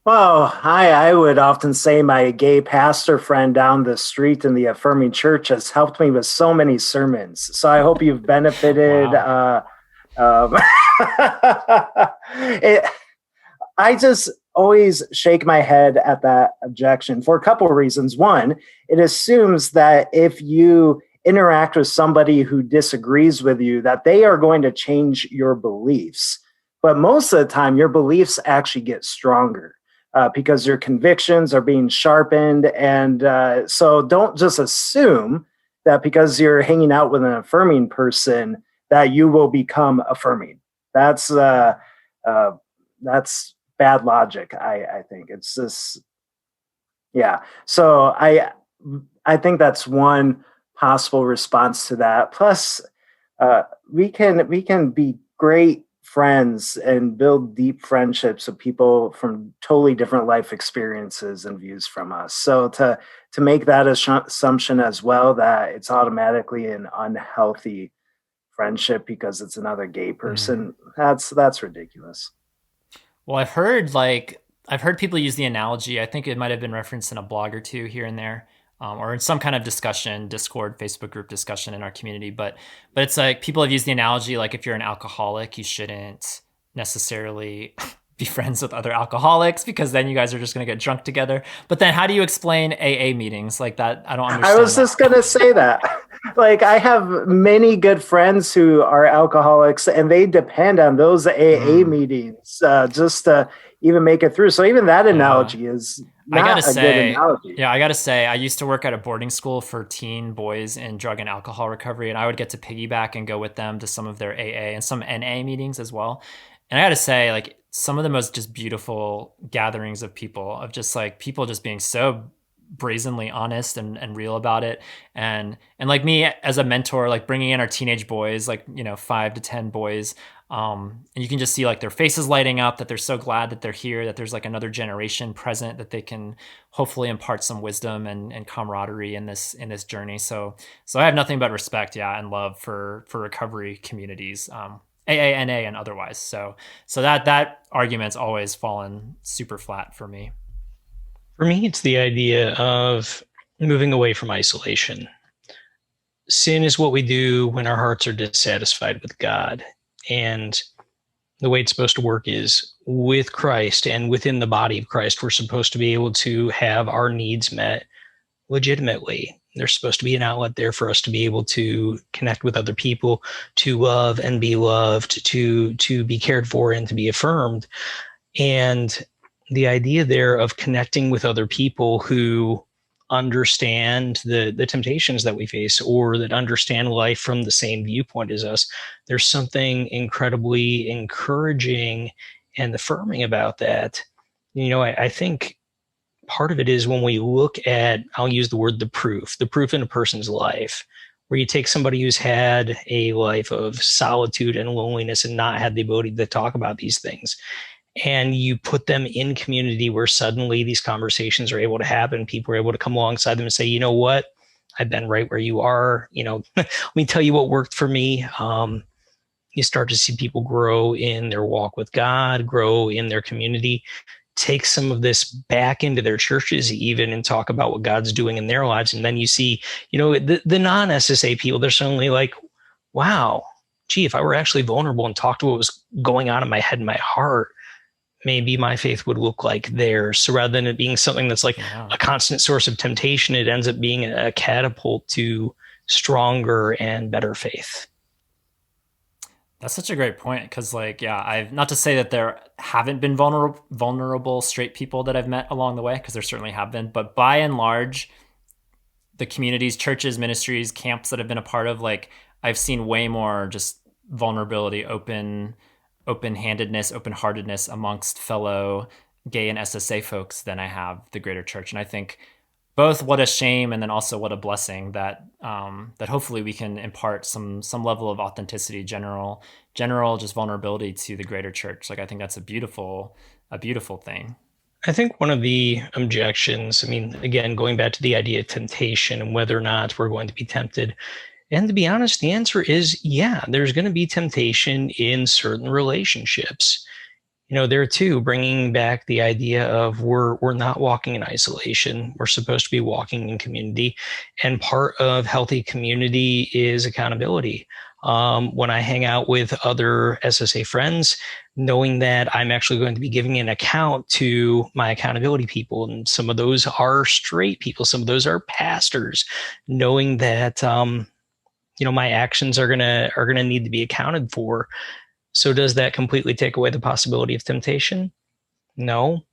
Well, I would often say my gay pastor friend down the street in the Affirming Church has helped me with so many sermons. So I hope you've benefited. Wow. I just always shake my head at that objection for a couple of reasons. One, it assumes that if you interact with somebody who disagrees with you, that they are going to change your beliefs. But most of the time, your beliefs actually get stronger because your convictions are being sharpened. And so don't just assume that because you're hanging out with an affirming person, that you will become affirming. That's bad logic, I think. It's just, yeah. So I think that's one possible response to that. Plus, we can be great friends and build deep friendships with people from totally different life experiences and views from us. So to make that assumption as well, that it's automatically an unhealthy friendship because it's another gay person, that's ridiculous. Well, I've heard people use the analogy. I think it might have been referenced in a blog or two here and there, or in some kind of discussion, Discord, Facebook group discussion in our community. But it's like people have used the analogy, like if you're an alcoholic, you shouldn't necessarily be friends with other alcoholics because then you guys are just going to get drunk together. But then how do you explain AA meetings like that? I don't understand. I was just going to say that. Like, I have many good friends who are alcoholics, and they depend on those AA meetings just to even make it through. So even that analogy is not a good analogy. Yeah, I got to say, I used to work at a boarding school for teen boys in drug and alcohol recovery, and I would get to piggyback and go with them to some of their AA and some NA meetings as well. And I got to say, like, some of the most just beautiful gatherings of people, of just like people just being so brazenly honest and real about it. And like me as a mentor, like bringing in our teenage boys, like, 5 to 10 boys. And you can just see like their faces lighting up, that they're so glad that they're here, that there's like another generation present, that they can hopefully impart some wisdom and camaraderie in this journey. So I have nothing but respect, and love for recovery communities, AA, NA, and otherwise. So that argument's always fallen super flat for me. For me, it's the idea of moving away from isolation. Sin is what we do when our hearts are dissatisfied with God. And the way it's supposed to work is with Christ and within the body of Christ, we're supposed to be able to have our needs met legitimately. There's supposed to be an outlet there for us to be able to connect with other people, to love and be loved, to be cared for and to be affirmed. And the idea there of connecting with other people who understand the temptations that we face, or that understand life from the same viewpoint as us, there's something incredibly encouraging and affirming about that. I think part of it is when we look at, I'll use the word the proof in a person's life, where you take somebody who's had a life of solitude and loneliness and not had the ability to talk about these things, and you put them in community where suddenly these conversations are able to happen. People are able to come alongside them and say, you know what, I've been right where you are. Let me tell you what worked for me. You start to see people grow in their walk with God, grow in their community, take some of this back into their churches even, and talk about what God's doing in their lives. And then you see, the non-SSA people, they're suddenly like, wow, gee, if I were actually vulnerable and talked to what was going on in my head and my heart, maybe my faith would look like theirs. So rather than it being something that's like a constant source of temptation, it ends up being a catapult to stronger and better faith. That's such a great point because, like, yeah, I've not to say that there haven't been vulnerable straight people that I've met along the way, because there certainly have been, but by and large, the communities, churches, ministries, camps that I've been a part of, like, I've seen way more just vulnerability, open-handedness, open-heartedness amongst fellow gay and SSA folks than I have the greater church. And I think both what a shame and then also what a blessing that that hopefully we can impart some level of authenticity, general just vulnerability to the greater church. Like, I think that's a beautiful thing. I think one of the objections, I mean, again, going back to the idea of temptation and whether or not we're going to be tempted. And to be honest, the answer is, yeah, there's going to be temptation in certain relationships. There too, bringing back the idea of we're not walking in isolation. We're supposed to be walking in community. And part of healthy community is accountability. When I hang out with other SSA friends, knowing that I'm actually going to be giving an account to my accountability people. And some of those are straight people. Some of those are pastors, knowing that, my actions are going to need to be accounted for. So does that completely take away the possibility of temptation? No.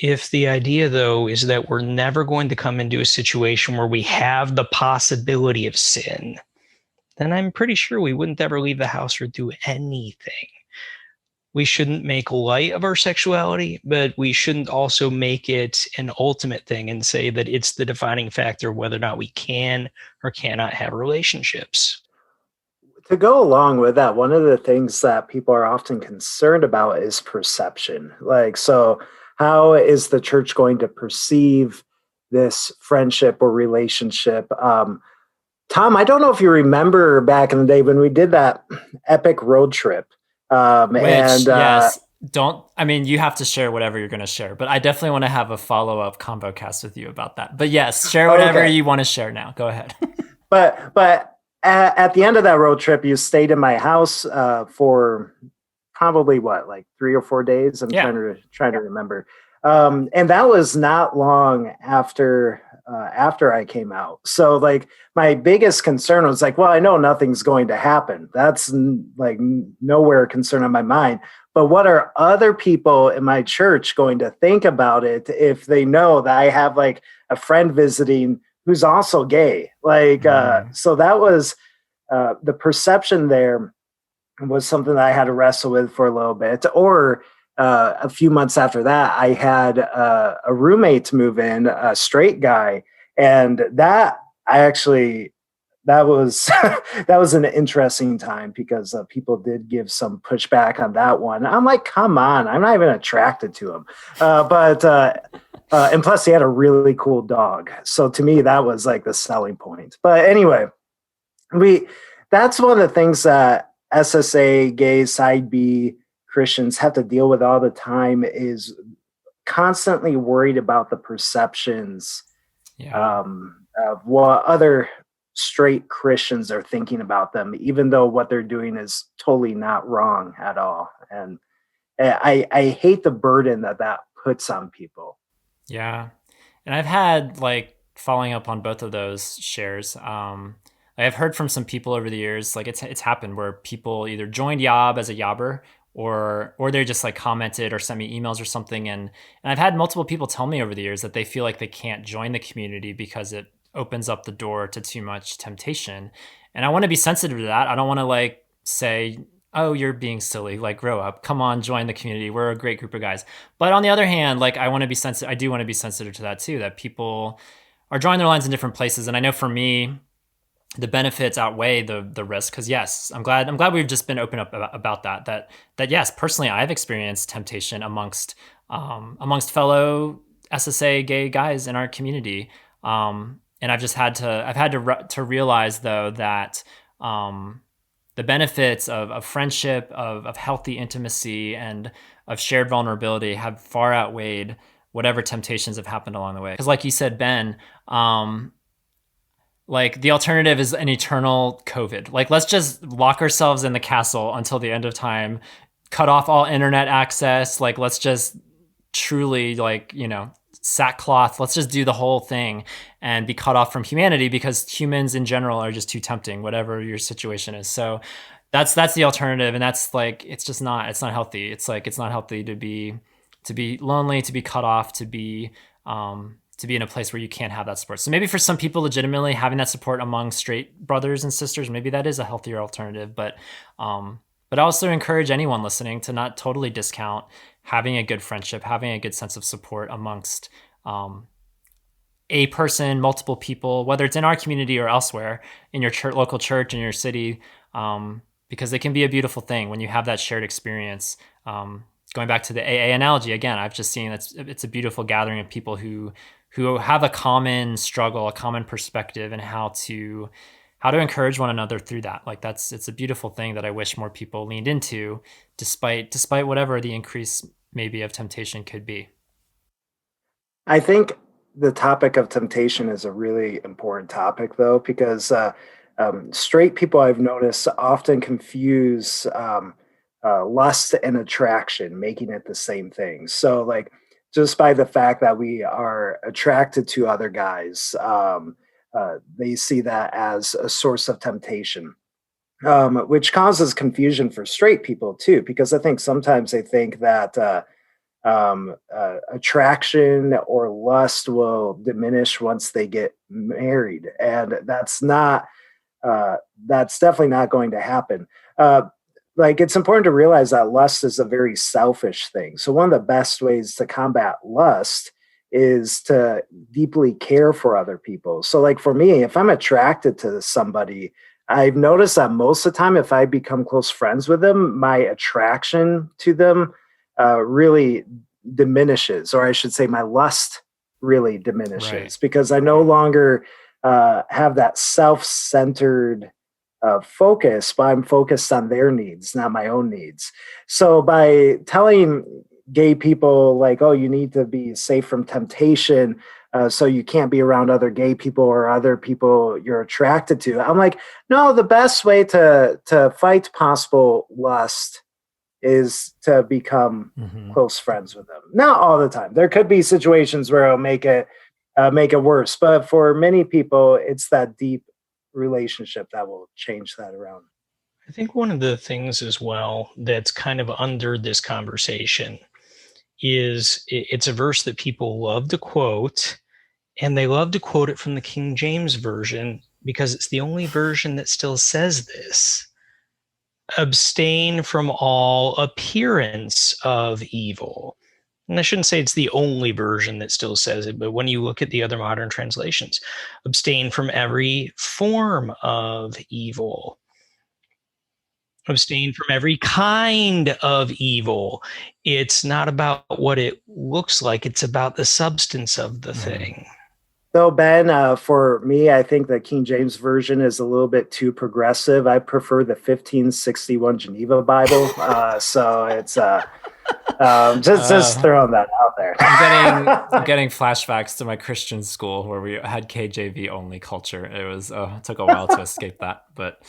If the idea, though, is that we're never going to come into a situation where we have the possibility of sin, then I'm pretty sure we wouldn't ever leave the house or do anything. We shouldn't make light of our sexuality, but we shouldn't also make it an ultimate thing and say that it's the defining factor of whether or not we can or cannot have relationships. To go along with that, one of the things that people are often concerned about is perception. Like, so how is the church going to perceive this friendship or relationship? Tom, I don't know if you remember back in the day when we did that epic road trip. Yes, you have to share whatever you're going to share, but I definitely want to have a follow-up combo cast with you about that. But yes, share whatever you want to share now. Go ahead. But at the end of that road trip, you stayed in my house for probably like 3 or 4 days. I'm trying to remember. And that was not long after I came out. So like my biggest concern was like, well, I know nothing's going to happen. That's like nowhere a concern on my mind. But what are other people in my church going to think about it if they know that I have like a friend visiting who's also gay? Like, so that was the perception there was something that I had to wrestle with for a little bit. Or a few months after that, I had a roommate move in, a straight guy. And that was that was an interesting time because people did give some pushback on that one. I'm like, come on, I'm not even attracted to him. And plus he had a really cool dog. So to me, that was like the selling point. But anyway, that's one of the things that SSA, gay, side B Christians have to deal with all the time, is constantly worried about the perceptions of what other straight Christians are thinking about them, even though what they're doing is totally not wrong at all. And I hate the burden that puts on people. Yeah. And I've had, like, following up on both of those shares, I've heard from some people over the years, like it's happened where people either joined Yob as a Yobber or they just like commented or sent me emails or something. And I've had multiple people tell me over the years that they feel like they can't join the community because it opens up the door to too much temptation. And I want to be sensitive to that. I don't want to like say, oh, you're being silly, like grow up, come on, join the community. We're a great group of guys. But on the other hand, like I do want to be sensitive to that too, that people are drawing their lines in different places. And I know for me, the benefits outweigh the risk. Cause yes, I'm glad we've just been open up about that yes, personally, I've experienced temptation amongst fellow SSA gay guys in our community. And I've had to realize though that, the benefits of friendship, of healthy intimacy and of shared vulnerability have far outweighed whatever temptations have happened along the way. Cause like you said, Ben, like the alternative is an eternal COVID. Like, let's just lock ourselves in the castle until the end of time, cut off all internet access. Like, let's just truly sackcloth. Let's just do the whole thing and be cut off from humanity, because humans in general are just too tempting, whatever your situation is. So that's the alternative. And that's like, it's not healthy. It's like, it's not healthy to be lonely, to be cut off, to be in a place where you can't have that support. So maybe for some people, legitimately having that support among straight brothers and sisters, maybe that is a healthier alternative. But I also encourage anyone listening to not totally discount having a good friendship, having a good sense of support amongst a person, multiple people, whether it's in our community or elsewhere, in your local church, in your city, because it can be a beautiful thing when you have that shared experience. Going back to the AA analogy again, I've just seen it's a beautiful gathering of people who have a common struggle, a common perspective, and how to encourage one another through that. Like it's a beautiful thing that I wish more people leaned into, despite whatever the increase maybe of temptation could be. I think the topic of temptation is a really important topic, though, because straight people, I've noticed, often confuse lust and attraction, making it the same thing. So like, just by the fact that we are attracted to other guys, they see that as a source of temptation, which causes confusion for straight people too, because I think sometimes they think that attraction or lust will diminish once they get married, and that's definitely not going to happen. Like, it's important to realize that lust is a very selfish thing. So one of the best ways to combat lust is to deeply care for other people. So like for me, if I'm attracted to somebody, I've noticed that most of the time, if I become close friends with them, my attraction to them really diminishes, or I should say my lust really diminishes, right? Because I no longer have that self-centered focus, but I'm focused on their needs, not my own needs. So by telling gay people like, oh, you need to be safe from temptation, so you can't be around other gay people or other people you're attracted to, I'm like, no, the best way to fight possible lust is to become close friends with them. Not all the time. There could be situations where it'll make it worse, but for many people, it's that deep relationship that will change that around. I think one of the things as well that's kind of under this conversation is it's a verse that people love to quote, and they love to quote it from the King James Version because it's the only version that still says this: abstain from all appearance of evil. And I shouldn't say it's the only version that still says it, but when you look at the other modern translations, abstain from every form of evil. Abstain from every kind of evil. It's not about what it looks like, it's about the substance of the thing. So Ben, for me, I think the King James Version is a little bit too progressive. I prefer the 1561 Geneva Bible. So it's just throwing that out there. I'm getting flashbacks to my Christian school where we had KJV only culture. It took a while to escape that, but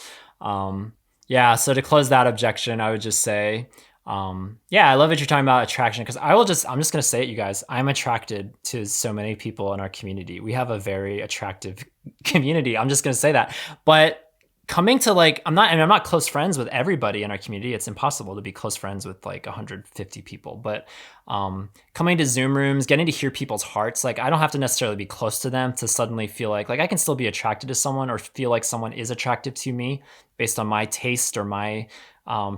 yeah. So to close that objection, I would just say, I love that you're talking about attraction, because I'm just going to say it, you guys. I'm attracted to so many people in our community. We have a very attractive community. I'm just going to say that. But coming to I'm not close friends with everybody in our community. It's impossible to be close friends with 150 people. But coming to Zoom rooms, getting to hear people's hearts, I don't have to necessarily be close to them to suddenly feel like I can still be attracted to someone, or feel like someone is attractive to me based on my taste or my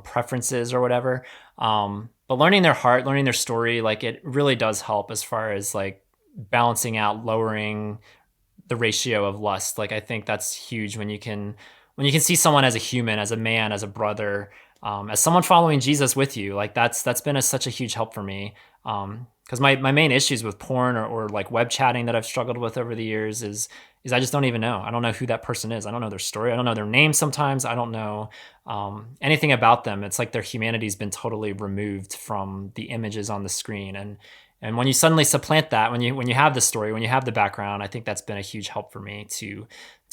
preferences or whatever. But learning their heart, learning their story, it really does help as far as balancing out, lowering the ratio of lust. I think that's huge when you can see someone as a human, as a man, as a brother, as someone following Jesus with you. That's been such a huge help for me. Because my main issues with porn or web chatting that I've struggled with over the years is I just don't even know. I don't know who that person is. I don't know their story. I don't know their name sometimes. I don't know anything about them. It's like their humanity's been totally removed from the images on the screen. And when you suddenly supplant that, when you have the story, when you have the background, I think that's been a huge help for me to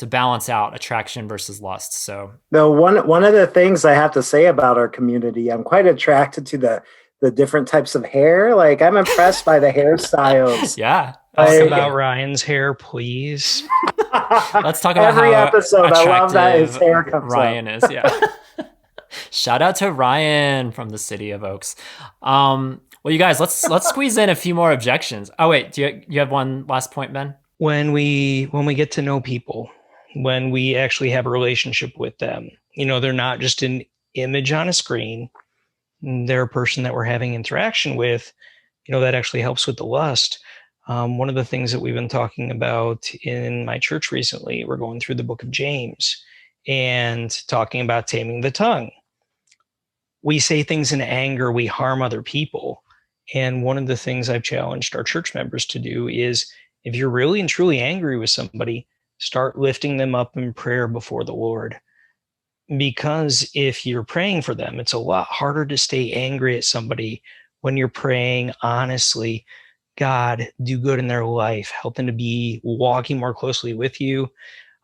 balance out attraction versus lust. So one of the things I have to say about our community, I'm quite attracted to the the different types of hair. Like, I'm impressed by the hairstyles. Yeah. Talk about Ryan's hair, please. Let's talk about every how episode. I love that his hair comes Ryan up. is. Yeah. Shout out to Ryan from the city of Oaks. Well, you guys, let's squeeze in a few more objections. Oh wait, do you have one last point, Ben? When we get to know people, when we actually have a relationship with them, they're not just an image on a screen. They're a person that we're having interaction with, that actually helps with the lust. One of the things that we've been talking about in my church recently, we're going through the book of James and talking about taming the tongue. We say things in anger, we harm other people. And one of the things I've challenged our church members to do is, if you're really and truly angry with somebody, start lifting them up in prayer before the Lord. Because if you're praying for them, it's a lot harder to stay angry at somebody when you're praying honestly, God, do good in their life, help them to be walking more closely with you.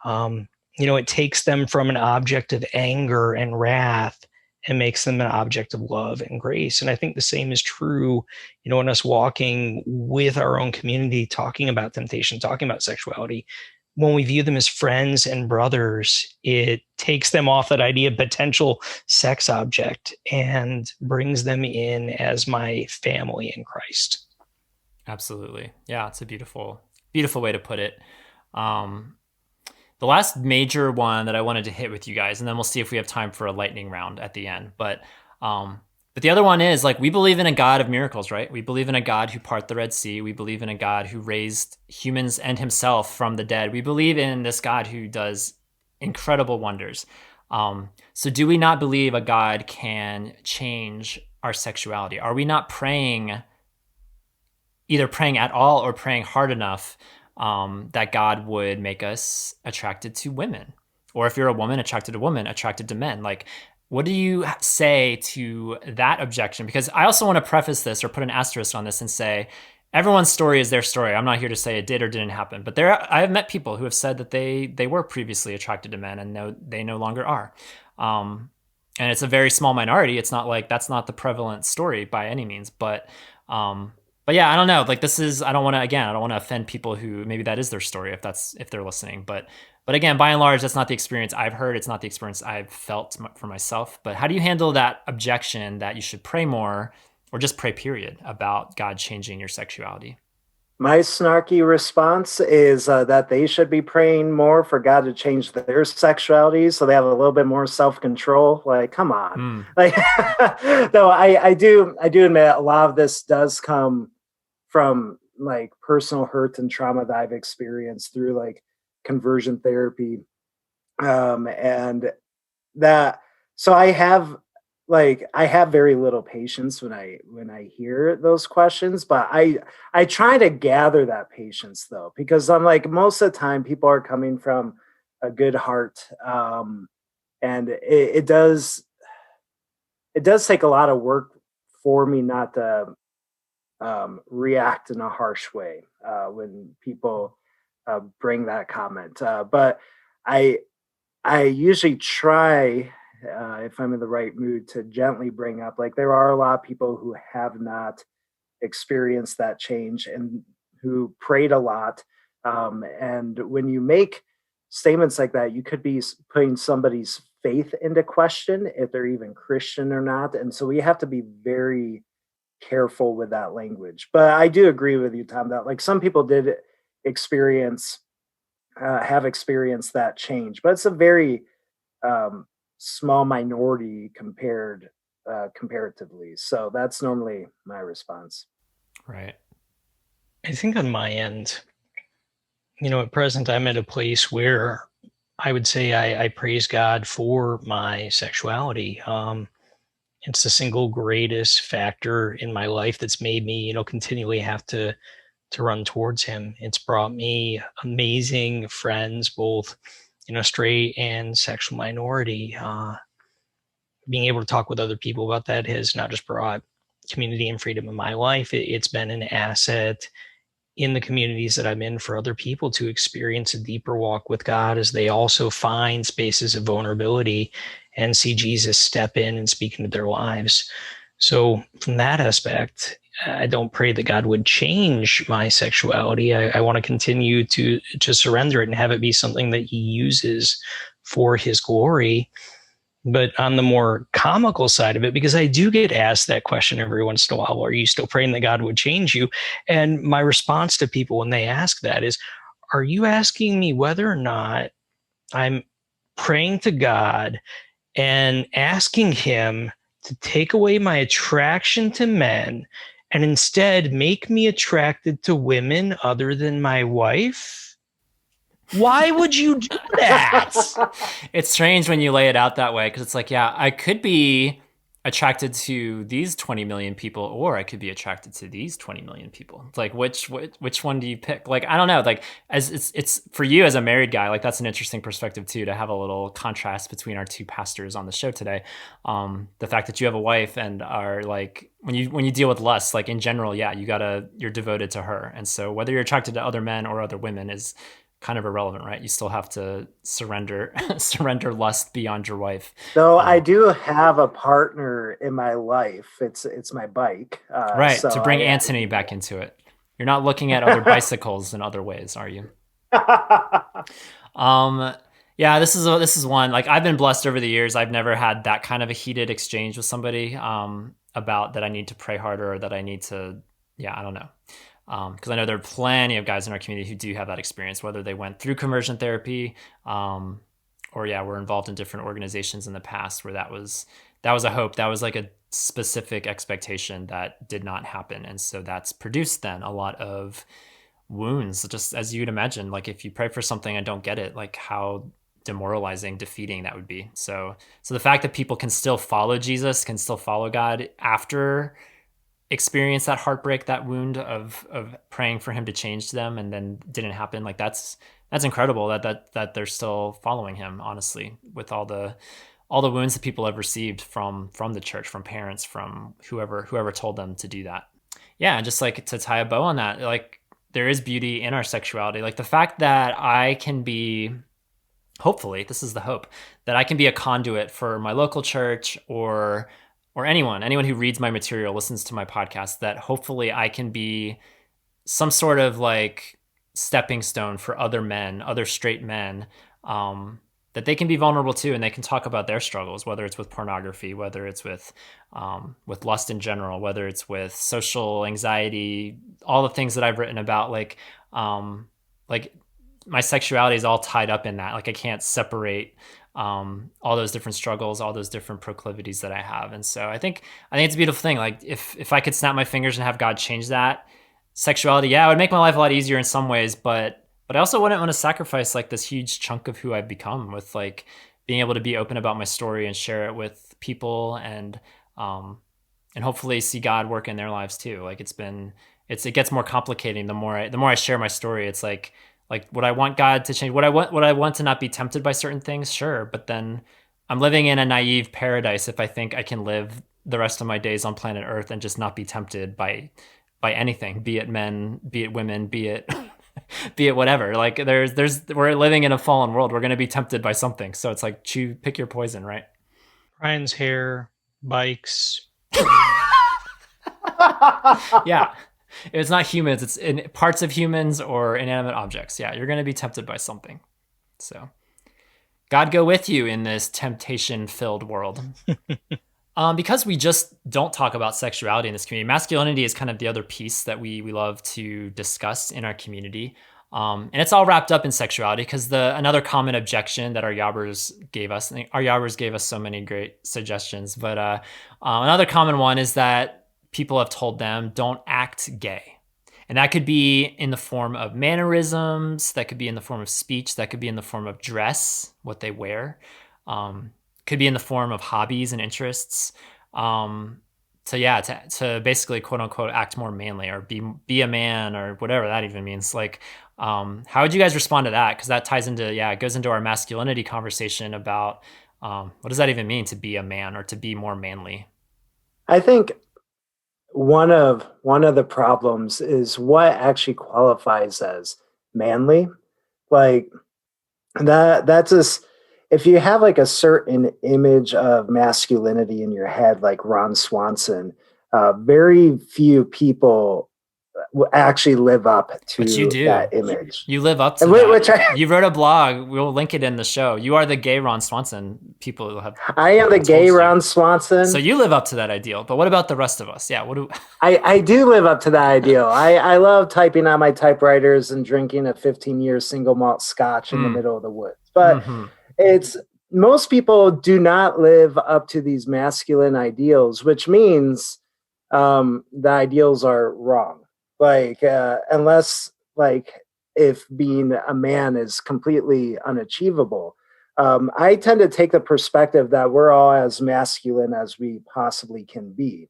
It takes them from an object of anger and wrath and makes them an object of love and grace. And I think the same is true, in us walking with our own community, talking about temptation, talking about sexuality. When we view them as friends and brothers, it takes them off that idea of potential sex object and brings them in as my family in Christ. Absolutely. Yeah, it's a beautiful, beautiful way to put it. The last major one that I wanted to hit with you guys, and then we'll see if we have time for a lightning round at the end. But the other one is, like, we believe in a God of miracles, right? We believe in a God who parted the Red Sea. We believe in a God who raised humans and himself from the dead. We believe in this God who does incredible wonders. So do we not believe a God can change our sexuality? Are we not either praying at all or praying hard enough that God would make us attracted to women? Or if you're a woman, attracted to women, attracted to men? Like, what do you say to that objection? Because I also want to preface this or put an asterisk on this and say, everyone's story is their story. I'm not here to say it did or didn't happen, but I have met people who have said that they were previously attracted to men and they no longer are. And it's a very small minority. It's not like that's not the prevalent story by any means, but yeah, I don't know. Like, I don't want to offend people who maybe that is their story if they're listening. But again, by and large, that's not the experience I've heard. It's not the experience I've felt for myself. But how do you handle that objection that you should pray more, or just pray period, about God changing your sexuality? My snarky response is that they should be praying more for God to change their sexuality so they have a little bit more self-control. Like, come on. Like, though I do admit a lot of this does come from like personal hurt and trauma that I've experienced through like conversion therapy. And that, so I have very little patience when I hear those questions, but I try to gather that patience though, because I'm like, most of the time people are coming from a good heart. And it does take a lot of work for me not to react in a harsh way when people bring that comment. But I usually try, if I'm in the right mood, to gently bring up, like, there are a lot of people who have not experienced that change and who prayed a lot. And when you make statements like that, you could be putting somebody's faith into question, if they're even Christian or not. And so we have to be very careful with that language. But I do agree with you, Tom, that like some people did have experienced that change, but it's a very small minority comparatively. So that's normally my response. Right. I think on my end, at present, I'm at a place where I would say I praise God for my sexuality. It's the single greatest factor in my life that's made me, continually have to run towards him. It's brought me amazing friends, both, straight and sexual minority. Being able to talk with other people about that has not just brought community and freedom in my life. It's been an asset in the communities that I'm in for other people to experience a deeper walk with God as they also find spaces of vulnerability and see Jesus step in and speak into their lives. So from that aspect, I don't pray that God would change my sexuality. I want to continue to surrender it and have it be something that he uses for his glory. But on the more comical side of it, because I do get asked that question every once in a while, are you still praying that God would change you? And my response to people when they ask that is, are you asking me whether or not I'm praying to God and asking him to take away my attraction to men and instead make me attracted to women other than my wife? Why would you do that? It's strange when you lay it out that way, because it's like, yeah, I could be attracted to these 20 million people, or I could be attracted to these 20 million people. It's like, which one do you pick? Like, I don't know. Like, as it's for you as a married guy, like that's an interesting perspective too, to have a little contrast between our two pastors on the show today. The fact that you have a wife and are like, when you deal with lust, like in general, yeah, you're devoted to her. And so whether you're attracted to other men or other women is kind of irrelevant, right? You still have to surrender lust beyond your wife. Though I do have a partner in my life. It's my bike. Right. So to bring Anthony back into it. You're not looking at other bicycles in other ways, are you? Yeah, this is one, like I've been blessed over the years. I've never had that kind of a heated exchange with somebody about that I need to pray harder or that I need to, yeah, I don't know. Because I know there are plenty of guys in our community who do have that experience, whether they went through conversion therapy, or yeah, were involved in different organizations in the past where that was a hope. That was like a specific expectation that did not happen. And so that's produced then a lot of wounds, just as you'd imagine. Like if you pray for something and don't get it, like how demoralizing, defeating that would be. So the fact that people can still follow Jesus, can still follow God after experience that heartbreak, that wound of praying for him to change them and then didn't happen, like that's incredible that they're still following him, honestly, with all the wounds that people have received from the church, from parents, from whoever told them to do that. Yeah, and just like to tie a bow on that, like there is beauty in our sexuality. Like the fact that I can be, hopefully, this is the hope, that I can be a conduit for my local church or anyone who reads my material, listens to my podcast, that hopefully I can be some sort of like stepping stone for other men, other straight men, that they can be vulnerable to, and they can talk about their struggles, whether it's with pornography, whether it's with lust in general, whether it's with social anxiety, all the things that I've written about, like my sexuality is all tied up in that. Like I can't separate all those different struggles, all those different proclivities that I have. And so I think it's a beautiful thing. Like if I could snap my fingers and have God change that sexuality, yeah, it would make my life a lot easier in some ways, but I also wouldn't want to sacrifice like this huge chunk of who I've become with like being able to be open about my story and share it with people and hopefully see God work in their lives too. Like it gets more complicating the more I share my story. It's like would I want God to change? Would I want to not be tempted by certain things? Sure. But then I'm living in a naive paradise if I think I can live the rest of my days on planet Earth and just not be tempted by anything, be it men, be it women, be it whatever. Like we're living in a fallen world. We're going to be tempted by something. So it's like pick your poison, right? Ryan's hair, bikes. Yeah. It's not humans, it's in parts of humans or inanimate objects. Yeah, you're going to be tempted by something. So God go with you in this temptation-filled world. Because we just don't talk about sexuality in this community, masculinity is kind of the other piece that we love to discuss in our community. And it's all wrapped up in sexuality because another common objection that our yobbers gave us so many great suggestions, but another common one is that people have told them don't act gay. And that could be in the form of mannerisms, that could be in the form of speech, that could be in the form of dress, what they wear, could be in the form of hobbies and interests. To basically quote unquote act more manly or be a man or whatever that even means. Like, how would you guys respond to that? Because that ties into, it goes into our masculinity conversation about what does that even mean to be a man or to be more manly? I think one of the problems is what actually qualifies as manly. Like that's if you have like a certain image of masculinity in your head, like Ron Swanson, very few people will actually live up But you to do. that image. You live up to And that. You wrote a blog. We'll link it in the show. You are the gay Ron Swanson. People have. I am the gay Ron Swanson. So you live up to that ideal. But what about the rest of us? Yeah. What do? I do live up to that ideal. I love typing on my typewriters and drinking a 15-year single malt scotch in the middle of the woods. But it's most people do not live up to these masculine ideals, which means the ideals are wrong. Like unless like if being a man is completely unachievable. I tend to take the perspective that we're all as masculine as we possibly can be.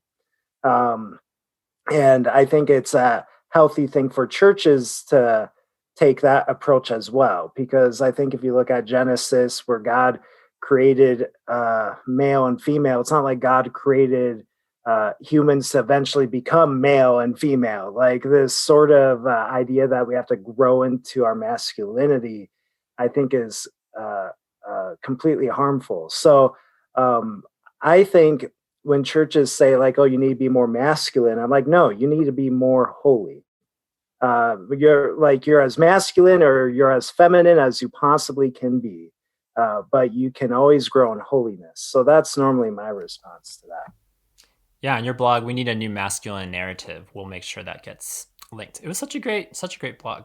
And I think it's a healthy thing for churches to take that approach as well, because I think if you look at Genesis, where God created male and female, it's not like God created humans to eventually become male and female. Like this sort of idea that we have to grow into our masculinity, I think is completely harmful. So I think when churches say like, oh, you need to be more masculine, I'm like, no, you need to be more holy. You're as masculine or you're as feminine as you possibly can be, but you can always grow in holiness. So that's normally my response to that. Yeah, on your blog, we need a new masculine narrative. We'll make sure that gets linked. It was such a great blog.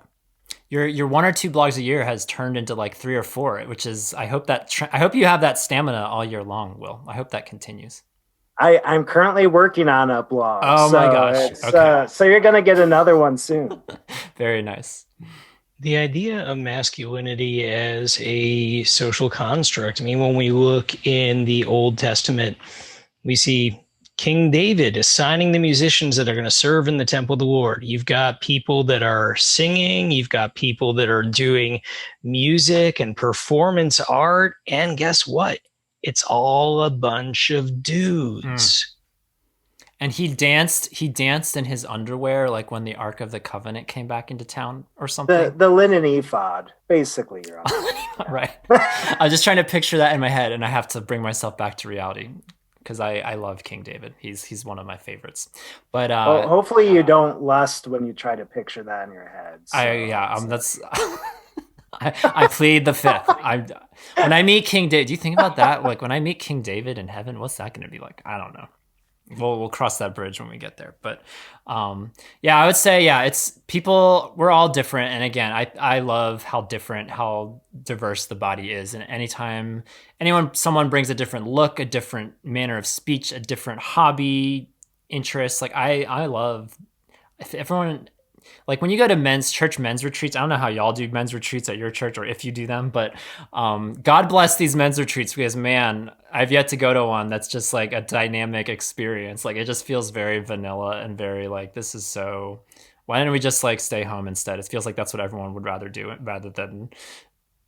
Your 1 or 2 blogs a year has turned into like 3 or 4, which is I hope you have that stamina all year long, Will. I hope that continues. I'm currently working on a blog. Oh my gosh. Okay. So you're going to get another one soon. Very nice. The idea of masculinity as a social construct. I mean, when we look in the Old Testament, we see King David assigning the musicians that are going to serve in the temple of the Lord. You've got people that are singing. You've got people that are doing music and performance art. And guess what? It's all a bunch of dudes. And he danced in his underwear, like when the Ark of the Covenant came back into town or something. The linen ephod, basically, Your Honor. Right. I was just trying to picture that in my head, and I have to bring myself back to reality because I love King David. He's one of my favorites. But well, hopefully you don't lust when you try to picture that in your head. So, that's. I plead the fifth. When I meet King David, do you think about that? Like when I meet King David in heaven, what's that going to be like? I don't know. We'll cross that bridge when we get there. But I would say, it's people, we're all different. And again, I love how diverse the body is. And anytime someone brings a different look, a different manner of speech, a different hobby, interest, like I love if everyone. Like when you go to men's retreats, I don't know how y'all do men's retreats at your church or if you do them, but God bless these men's retreats because, man, I've yet to go to one that's just like a dynamic experience. Like it just feels very vanilla and very like, this is so, why didn't we just like stay home instead? It feels like that's what everyone would rather do rather than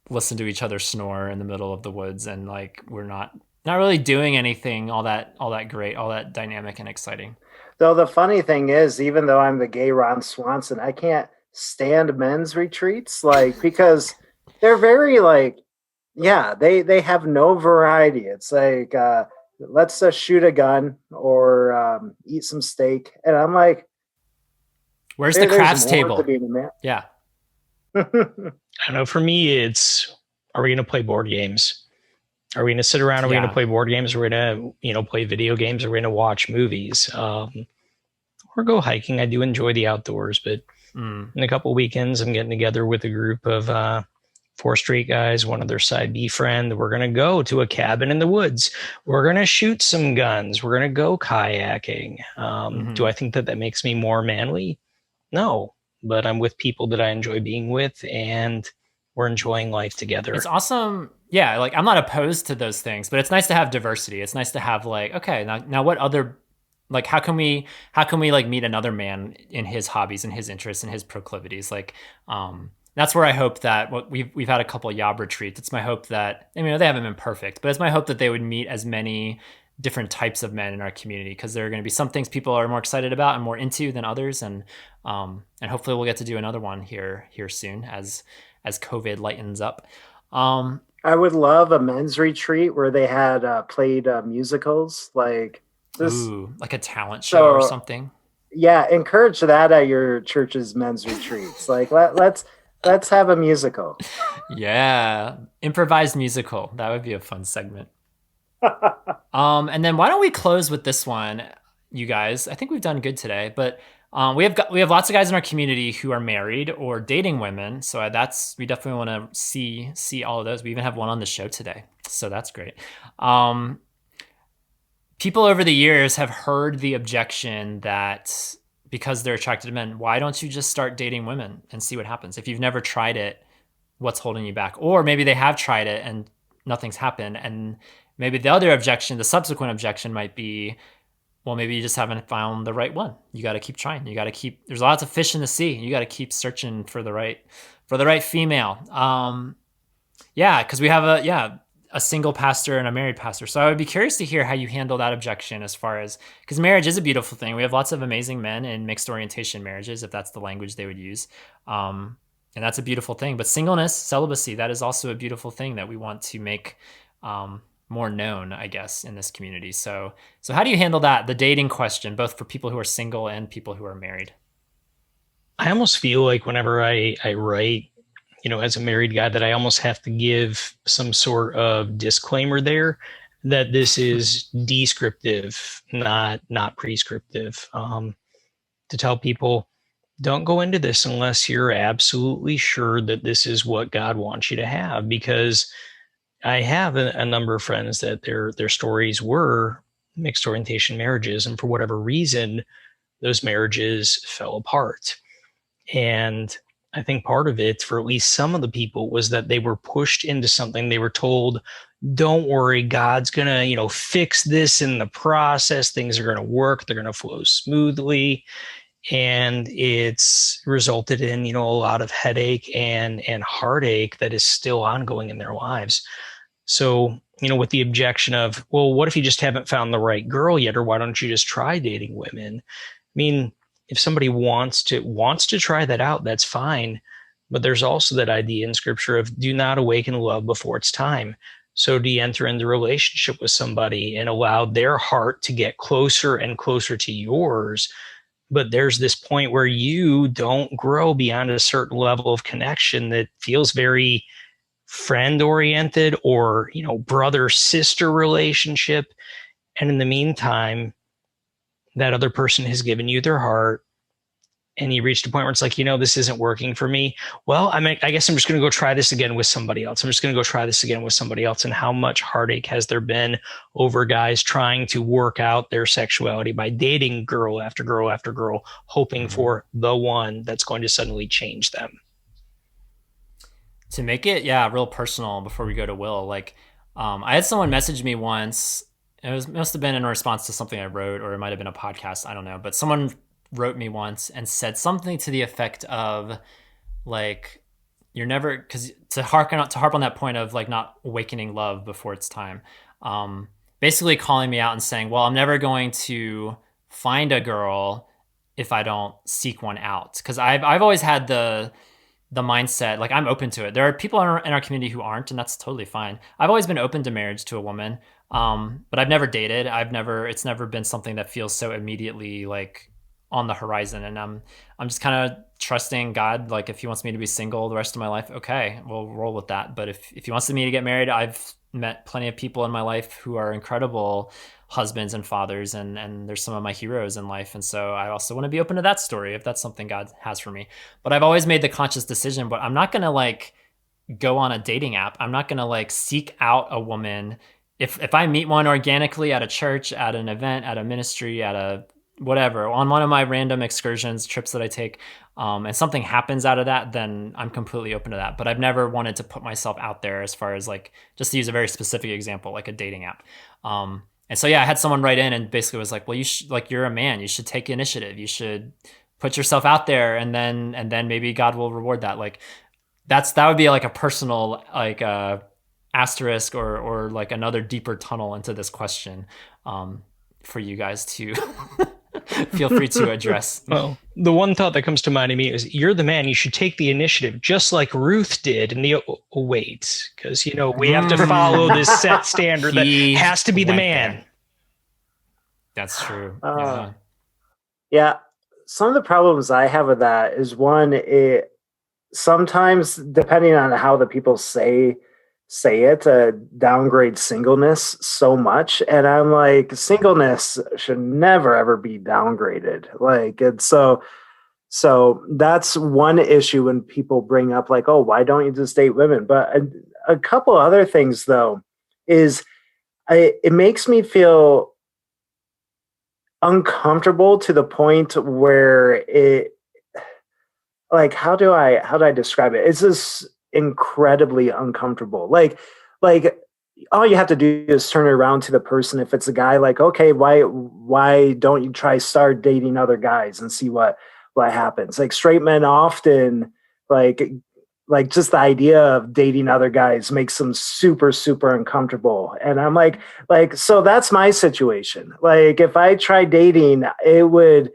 listen to each other snore in the middle of the woods. And like, we're not really doing anything all that great, all that dynamic and exciting. Though the funny thing is, even though I'm the gay Ron Swanson, I can't stand men's retreats, like because they're very like, they have no variety. It's like let's shoot a gun or eat some steak, and I'm like, where's the crafts table? Yeah, I don't know. For me, it's are we going to play board games? Are we going to sit around? Are we going to play board games? Are we going to, play video games? Are we going to watch movies? Or go hiking? I do enjoy the outdoors, but in a couple of weekends, I'm getting together with a group of 4 straight guys, one other side B friend. We're going to go to a cabin in the woods. We're going to shoot some guns. We're going to go kayaking. Do I think that makes me more manly? No, but I'm with people that I enjoy being with, and we're enjoying life together. It's awesome. Yeah, like I'm not opposed to those things, but it's nice to have diversity. It's nice to have like, okay, now what other, like how can we like meet another man in his hobbies and his interests and his proclivities? Like that's where I hope that we've had a couple of Yob retreats. It's my hope that, they haven't been perfect, but it's my hope that they would meet as many different types of men in our community, because there are going to be some things people are more excited about and more into than others, and hopefully we'll get to do another one here soon as COVID lightens up. I would love a men's retreat where they had played musicals like this. Ooh, like a talent show or something. Yeah, encourage that at your church's men's retreats. Like let's have a musical. Yeah, improvised musical. That would be a fun segment. And then why don't we close with this one, you guys? I think we've done good today, but we have lots of guys in our community who are married or dating women. So we definitely want to see all of those. We even have one on the show today, so that's great. People over the years have heard the objection that because they're attracted to men, why don't you just start dating women and see what happens? If you've never tried it, what's holding you back? Or maybe they have tried it and nothing's happened. And maybe the other objection, the subsequent objection might be, well, maybe you just haven't found the right one. You got to keep trying. There's lots of fish in the sea. You got to keep searching for the right female. Yeah. Cause we have a single pastor and a married pastor. So I would be curious to hear how you handle that objection as far as, because marriage is a beautiful thing. We have lots of amazing men in mixed orientation marriages, if that's the language they would use. And that's a beautiful thing. But singleness, celibacy, that is also a beautiful thing that we want to make more known, I guess, in this community. So how do you handle that, the dating question, both for people who are single and people who are married? I almost feel like whenever I write, as a married guy, that I almost have to give some sort of disclaimer there that this is descriptive, not prescriptive. To tell people, don't go into this unless you're absolutely sure that this is what God wants you to have, because I have a number of friends that their stories were mixed orientation marriages, and for whatever reason, those marriages fell apart. And I think part of it, for at least some of the people, was that they were pushed into something. They were told, don't worry, God's going to, fix this in the process. Things are going to work. They're going to flow smoothly. And it's resulted in, a lot of headache and heartache that is still ongoing in their lives. So, with the objection of, well, what if you just haven't found the right girl yet? Or why don't you just try dating women? I mean, if somebody wants to try that out, that's fine. But there's also that idea in scripture of do not awaken love before it's time. So do you enter into a relationship with somebody and allow their heart to get closer and closer to yours? But there's this point where you don't grow beyond a certain level of connection that feels very friend oriented or, brother sister relationship. And in the meantime, that other person has given you their heart and you reached a point where it's like, this isn't working for me. Well, I guess I'm just going to go try this again with somebody else. And how much heartache has there been over guys trying to work out their sexuality by dating girl after girl after girl, hoping for the one that's going to suddenly change them. To make it, real personal before we go to Will, I had someone message me once. It must have been in response to something I wrote, or it might have been a podcast. I don't know. But someone wrote me once and said something to the effect of, you're never, because to harp on that point of not awakening love before it's time. Basically calling me out and saying, well, I'm never going to find a girl if I don't seek one out. Because I've always had the mindset, I'm open to it. There are people in our community who aren't, and that's totally fine. I've always been open to marriage to a woman. But I've never dated. It's never been something that feels so immediately on the horizon. And I'm just kind of trusting God. If he wants me to be single the rest of my life, okay, we'll roll with that. But if he wants me to get married, I've met plenty of people in my life who are incredible husbands and fathers, and there's some of my heroes in life. And so I also want to be open to that story if that's something God has for me. But I've always made the conscious decision, but I'm not going to go on a dating app. I'm not going to seek out a woman. If I meet one organically at a church, at an event, at a ministry, at a whatever, on one of my random excursions, trips that I take, and something happens out of that, then I'm completely open to that. But I've never wanted to put myself out there as far as just to use a very specific example, like a dating app. And so, I had someone write in and basically was like, well, you should, you're a man, you should take initiative. You should put yourself out there, and then maybe God will reward that. That would be a personal, asterisk or another deeper tunnel into this question for you guys to Feel free to address. Well, the one thought that comes to mind to me is you're the man. You should take the initiative, just like Ruth did. And wait, because we have to follow this set standard that has to be the man. There. That's true. Yeah. Some of the problems I have with that is one, sometimes depending on how the people say it, downgrade singleness so much. And I'm like, singleness should never, ever be downgraded. Like, it's so that's one issue when people bring up like, oh, why don't you just date women? But a couple other things though, is it makes me feel uncomfortable to the point where like, how do I describe it? It's just incredibly uncomfortable. Like all you have to do is turn it around to the person. If it's a guy, like, okay, why don't you start dating other guys and see what happens? Like, straight men often like just the idea of dating other guys makes them super, super uncomfortable. And I'm like, so that's my situation. Like, if I try dating, it would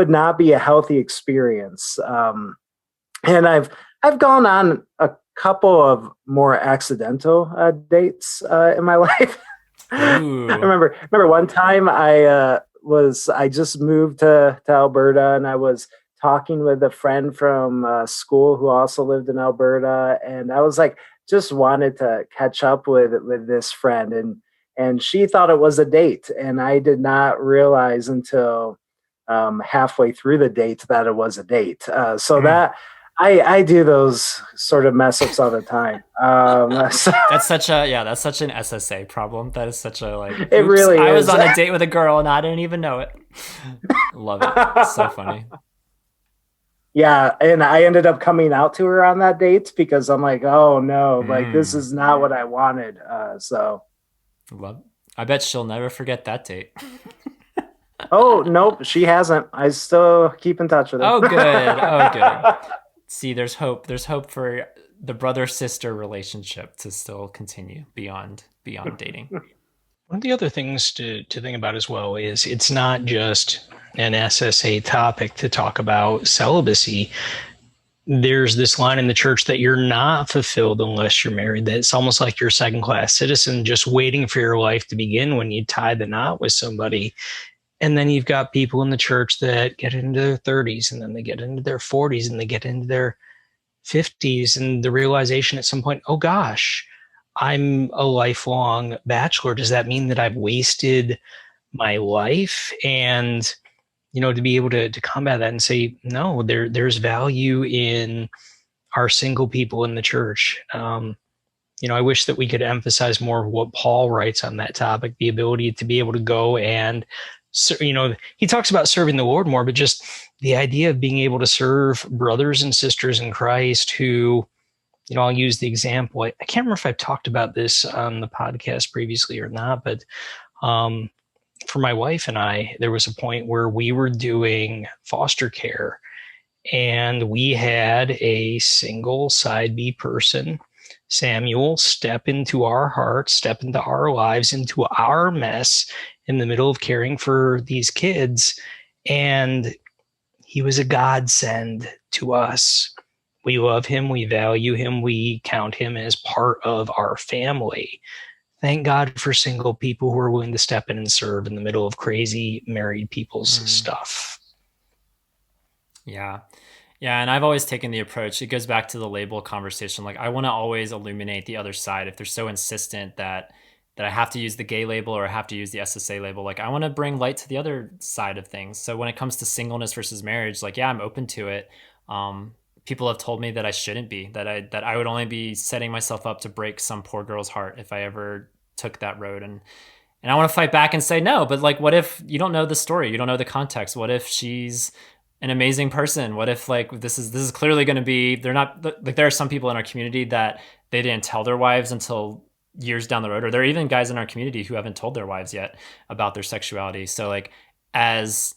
not be a healthy experience. And I've gone on a couple of more accidental dates in my life. I remember one time I just moved to Alberta, and I was talking with a friend from school who also lived in Alberta, and I was like, just wanted to catch up with this friend, and she thought it was a date, and I did not realize until halfway through the date that it was a date. That I do those sort of mess ups all the time. That's such an SSA problem. That is such a like. It really is. I was on a date with a girl and I didn't even know it. Love it. It's so funny. Yeah, and I ended up coming out to her on that date because I'm like, oh no, like this is not what I wanted. Love. I bet she'll never forget that date. Oh nope, she hasn't. I still keep in touch with her. Oh good. See, there's hope. There's hope for the brother-sister relationship to still continue beyond dating. One of the other things to think about as well is it's not just an SSA topic to talk about celibacy. There's this line in the church that you're not fulfilled unless you're married. That it's almost like you're a second-class citizen just waiting for your life to begin when you tie the knot with somebody. And then you've got people in the church that get into their 30s, and then they get into their 40s, and they get into their 50s, and the realization at some point, oh gosh, I'm a lifelong bachelor. Does that mean that I've wasted my life? And, to be able to combat that and say, no, there's value in our single people in the church. I wish that we could emphasize more of what Paul writes on that topic, the ability to be able to go and, he talks about serving the Lord more, but just the idea of being able to serve brothers and sisters in Christ who, I'll use the example. I can't remember if I've talked about this on the podcast previously or not, but for my wife and I, there was a point where we were doing foster care, and we had a single side B person, Samuel, step into our hearts, step into our lives, into our mess in the middle of caring for these kids. And he was a godsend to us. We love him. We value him. We count him as part of our family. Thank God for single people who are willing to step in and serve in the middle of crazy married people's stuff. Yeah. Yeah. And I've always taken the approach, it goes back to the label conversation. Like, I want to always illuminate the other side. If they're so insistent that I have to use the gay label or I have to use the SSA label, like, I want to bring light to the other side of things. So when it comes to singleness versus marriage, like, yeah, I'm open to it. People have told me that I shouldn't be, that I would only be setting myself up to break some poor girl's heart if I ever took that road. And I want to fight back and say no, but like, what if you don't know the story? You don't know the context. What if she's an amazing person? What if like this is clearly going to be, they're not like, there are some people in our community that they didn't tell their wives until years down the road, or there are even guys in our community who haven't told their wives yet about their sexuality. So like, as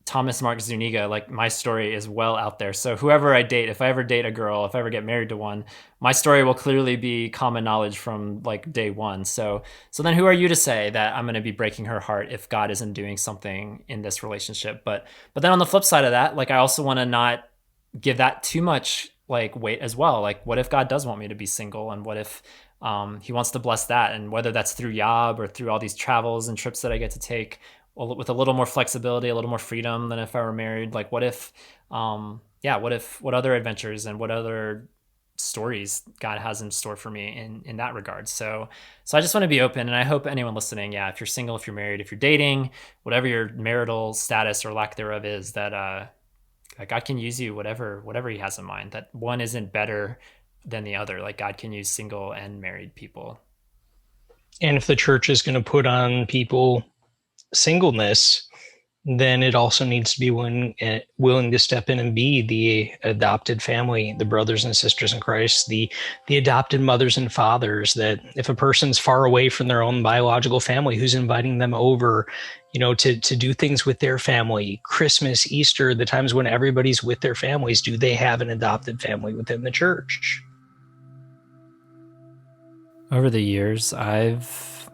Thomas Mark Zuniga, like my story is well out there. So whoever I date, if I ever date a girl, if I ever get married to one, my story will clearly be common knowledge from like day one. So then who are you to say that I'm going to be breaking her heart if God isn't doing something in this relationship? But then on the flip side of that, like I also want to not give that too much like weight as well. Like what if God does want me to be single, and what if he wants to bless that, and whether that's through Yob or through all these travels and trips that I get to take with a little more flexibility, a little more freedom than if I were married. Like what if what other adventures and what other stories God has in store for me in that regard. So I just want to be open, and I hope anyone listening, if you're single, if you're married, if you're dating, whatever your marital status or lack thereof is, that God can use you whatever he has in mind, that one isn't better than the other. Like God can use single and married people. And if the church is going to put on people singleness, then it also needs to be willing to step in and be the adopted family, the brothers and sisters in Christ, the adopted mothers and fathers. That if a person's far away from their own biological family, who's inviting them over, to do things with their family, Christmas, Easter, the times when everybody's with their families, do they have an adopted family within the church? Over the years, I've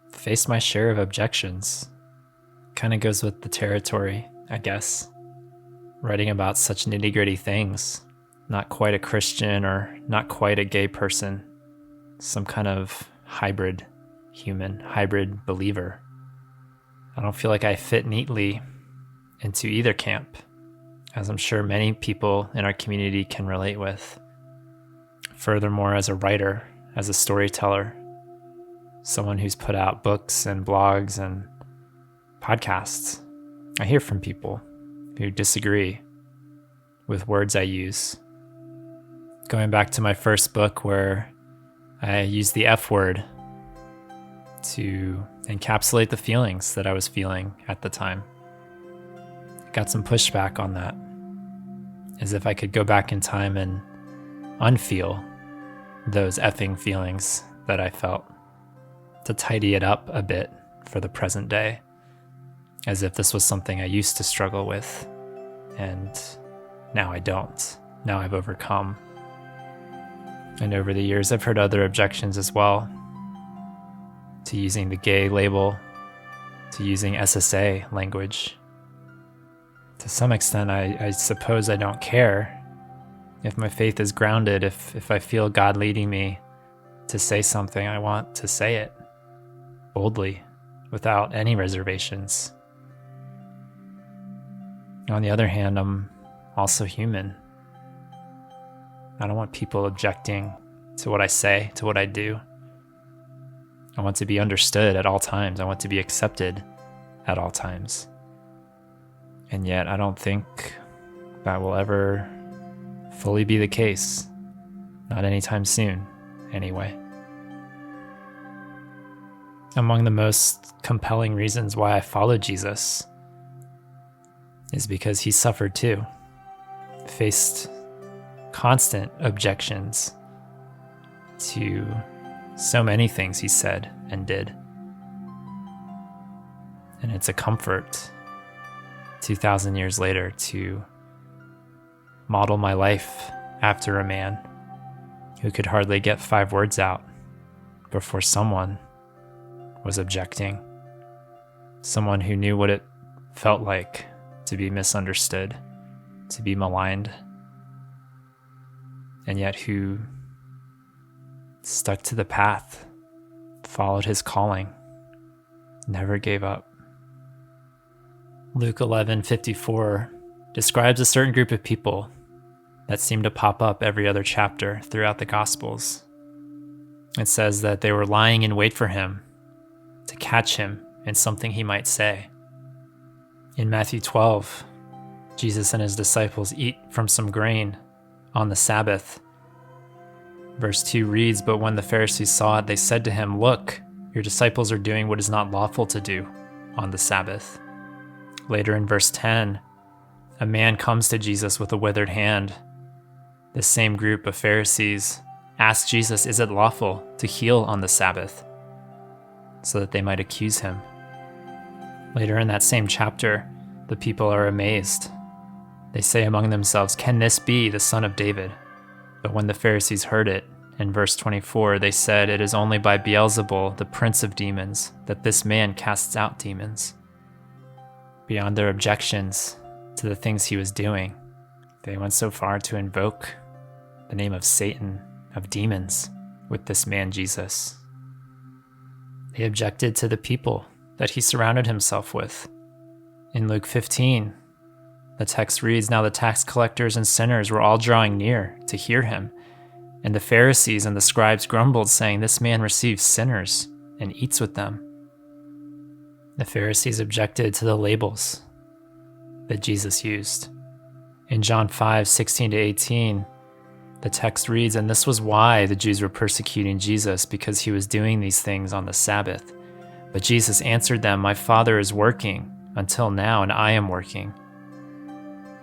faced my share of objections. Kind of goes with the territory, I guess. Writing about such nitty-gritty things. Not quite a Christian or not quite a gay person. Some kind of hybrid human, hybrid believer. I don't feel like I fit neatly into either camp, as I'm sure many people in our community can relate with. Furthermore, as a writer, as a storyteller, someone who's put out books and blogs and podcasts, I hear from people who disagree with words I use. Going back to my first book where I used the F word to encapsulate the feelings that I was feeling at the time. I got some pushback on that, as if I could go back in time and unfeel those effing feelings that I felt, to tidy it up a bit for the present day, as if this was something I used to struggle with, and now I don't. Now I've overcome. And over the years, I've heard other objections as well, to using the gay label, to using SSA language. To some extent, I suppose I don't care. If my faith is grounded, if I feel God leading me to say something, I want to say it boldly, without any reservations. On the other hand, I'm also human. I don't want people objecting to what I say, to what I do. I want to be understood at all times. I want to be accepted at all times. And yet, I don't think that will ever fully be the case. Not anytime soon, anyway. Among the most compelling reasons why I follow Jesus is because he suffered too, faced constant objections to so many things he said and did. And it's a comfort 2,000 years later to model my life after a man who could hardly get 5 words out before someone was objecting. Someone who knew what it felt like to be misunderstood, to be maligned, and yet who stuck to the path, followed his calling, never gave up. Luke 11:54 describes a certain group of people that seem to pop up every other chapter throughout the Gospels. It says that they were lying in wait for him to catch him in something he might say. In Matthew 12, Jesus and his disciples eat from some grain on the Sabbath. Verse 2 reads, "But when the Pharisees saw it, they said to him, 'Look, your disciples are doing what is not lawful to do on the Sabbath.'" Later in verse 10, a man comes to Jesus with a withered hand. The same group of Pharisees asked Jesus, "Is it lawful to heal on the Sabbath?" so that they might accuse him. Later in that same chapter, the people are amazed. They say among themselves, "Can this be the son of David?" But when the Pharisees heard it, in verse 24, they said, "It is only by Beelzebul, the prince of demons, that this man casts out demons." Beyond their objections to the things he was doing, they went so far to invoke the name of Satan, of demons, with this man Jesus. They objected to the people that he surrounded himself with. In Luke 15, the text reads, "Now the tax collectors and sinners were all drawing near to hear him. And the Pharisees and the scribes grumbled, saying, 'This man receives sinners and eats with them.'" The Pharisees objected to the labels that Jesus used. In John 5:16-18, the text reads, "And this was why the Jews were persecuting Jesus, because he was doing these things on the Sabbath. But Jesus answered them, 'My Father is working until now, and I am working.'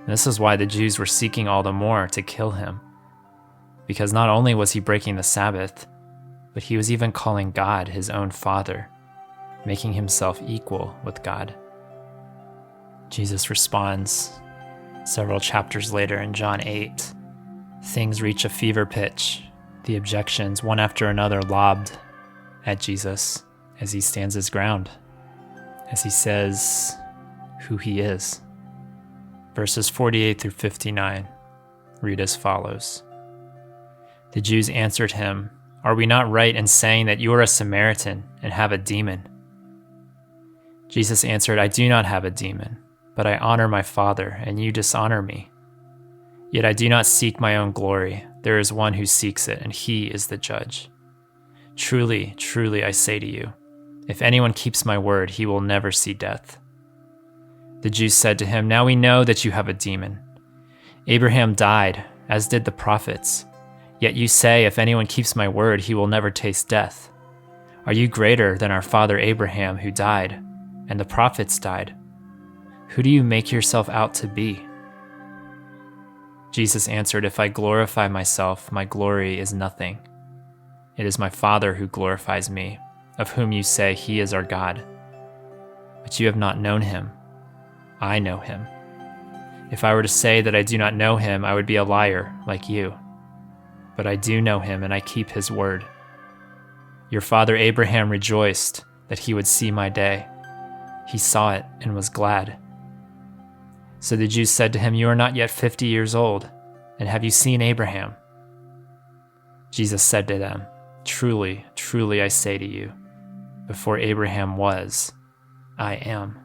And this is why the Jews were seeking all the more to kill him, because not only was he breaking the Sabbath, but he was even calling God his own Father, making himself equal with God." Jesus responds several chapters later in John 8. Things reach a fever pitch. The objections, one after another, lobbed at Jesus as he stands his ground, as he says who he is. Verses 48-59 read as follows. The Jews answered him, "Are we not right in saying that you are a Samaritan and have a demon?" Jesus answered, "I do not have a demon, but I honor my Father, and you dishonor me. Yet I do not seek my own glory. There is one who seeks it, and he is the judge. Truly, truly, I say to you, if anyone keeps my word, he will never see death." The Jews said to him, "Now we know that you have a demon. Abraham died, as did the prophets. Yet you say, if anyone keeps my word, he will never taste death. Are you greater than our father Abraham, who died, and the prophets died? Who do you make yourself out to be?" Jesus answered, "If I glorify myself, my glory is nothing. It is my Father who glorifies me, of whom you say he is our God. But you have not known him. I know him. If I were to say that I do not know him, I would be a liar like you. But I do know him, and I keep his word. Your father Abraham rejoiced that he would see my day. He saw it and was glad." So the Jews said to him, "You are not yet 50 years old, and have you seen Abraham?" Jesus said to them, "Truly, truly, I say to you, before Abraham was, I am."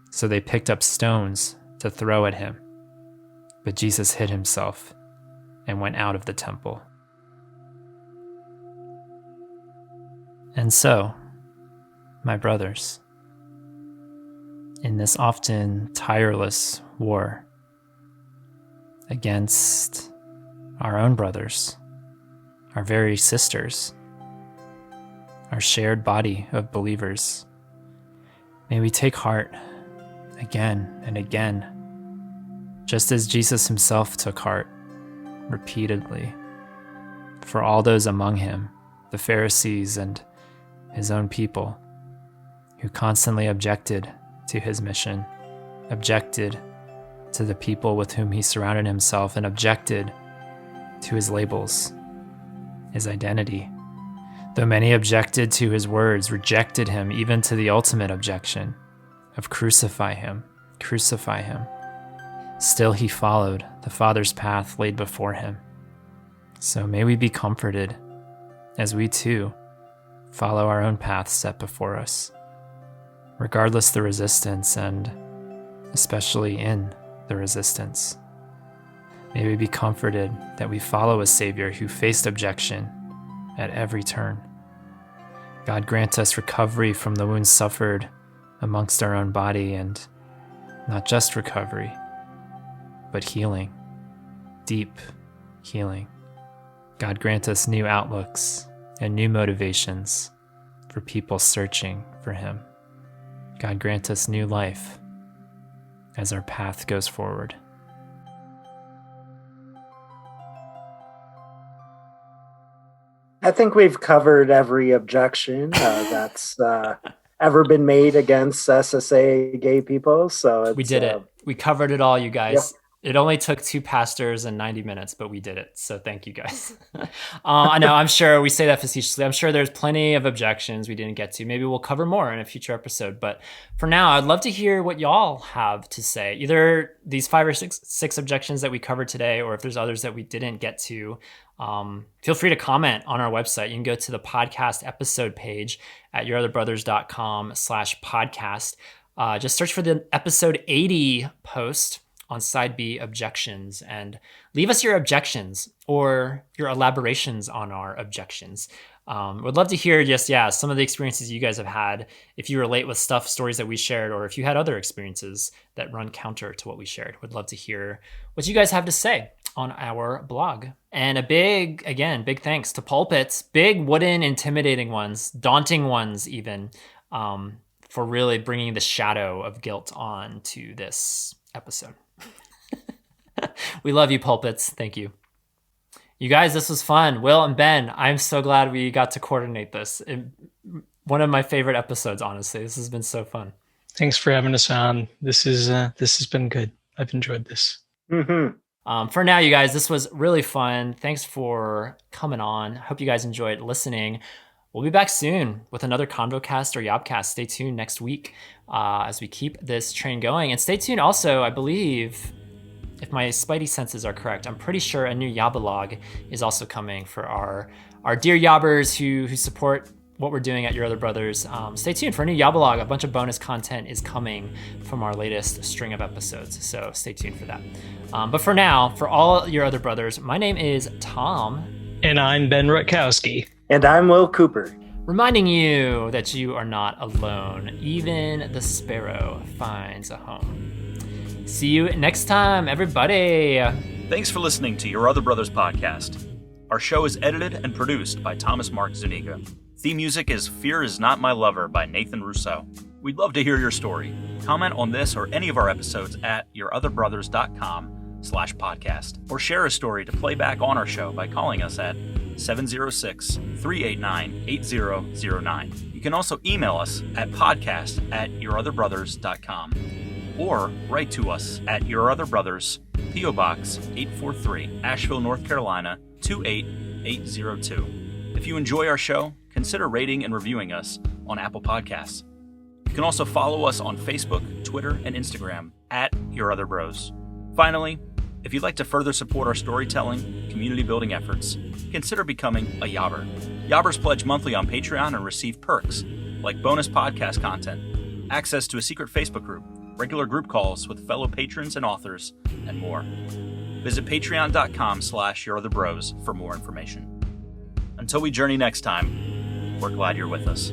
So they picked up stones to throw at him, but Jesus hid himself and went out of the temple. And so, my brothers, in this often tireless war against our own brothers, our very sisters, our shared body of believers, may we take heart again and again, just as Jesus himself took heart repeatedly for all those among him, the Pharisees and his own people, who constantly objected to his mission, objected to the people with whom he surrounded himself, and objected to his labels, his identity. Though many objected to his words, rejected him, even to the ultimate objection of crucify him, crucify him. Still he followed the Father's path laid before him. So may we be comforted as we too follow our own path set before us, regardless the resistance, and especially in the resistance. May we be comforted that we follow a Savior who faced objection at every turn. God grant us recovery from the wounds suffered amongst our own body, and not just recovery, but healing, deep healing. God grant us new outlooks and new motivations for people searching for him. God grant us new life as our path goes forward. I think we've covered every objection. That's ever been made against SSA gay people. So We did it. We covered it all, you guys. It only took 2 pastors and 90 minutes, but we did it. So thank you guys. I know, I'm sure we say that facetiously. I'm sure there's plenty of objections we didn't get to. Maybe we'll cover more in a future episode. But for now, I'd love to hear what y'all have to say. Either these 5 or 6 objections that we covered today, or if there's others that we didn't get to. Feel free to comment on our website. You can go to the podcast episode page at yourotherbrothers.com/podcast. Just search for the episode 80 post on side B, objections, and leave us your objections or your elaborations on our objections. Would love to hear some of the experiences you guys have had, if you relate with stories that we shared, or if you had other experiences that run counter to what we shared. Would love to hear what you guys have to say on our blog. And a big thanks to pulpits, big wooden, intimidating ones, daunting ones even, for really bringing the shadow of guilt on to this episode. We love you, pulpits. Thank you. You guys, this was fun. Will and Ben, I'm so glad we got to coordinate this. One of my favorite episodes, honestly. This has been so fun. Thanks for having us on. This has been good. I've enjoyed this. Mm-hmm. For now, you guys, this was really fun. Thanks for coming on. Hope you guys enjoyed listening. We'll be back soon with another ConvoCast or YOBcast. Stay tuned next week as we keep this train going. And stay tuned also, I believe, if my spidey senses are correct, I'm pretty sure a new Yobalog is also coming for our dear Yobbers who support what we're doing at Your Other Brothers. Stay tuned for a new Yobalog. A bunch of bonus content is coming from our latest string of episodes, so stay tuned for that. But for now, for all Your Other Brothers, my name is Tom. And I'm Ben Rutkowski. And I'm Will Cooper. Reminding you that you are not alone. Even the sparrow finds a home. See you next time, everybody. Thanks for listening to Your Other Brothers podcast. Our show is edited and produced by Thomas Mark Zuniga. Theme music is Fear Is Not My Lover by Nathan Rousseau. We'd love to hear your story. Comment on this or any of our episodes at yourotherbrothers.com/podcast, or share a story to play back on our show by calling us at 706-389-8009. You can also email us at podcast@yourotherbrothers.com. or write to us at Your Other Brothers, P.O. Box 843, Asheville, North Carolina 28802. If you enjoy our show, consider rating and reviewing us on Apple Podcasts. You can also follow us on Facebook, Twitter, and Instagram at Your Other Bros. Finally, if you'd like to further support our storytelling, community building efforts, consider becoming a Yobber. Yobbers pledge monthly on Patreon and receive perks like bonus podcast content, access to a secret Facebook group, regular group calls with fellow patrons and authors, and more. Visit patreon.com/yourotherbros for more information. Until we journey next time, we're glad you're with us.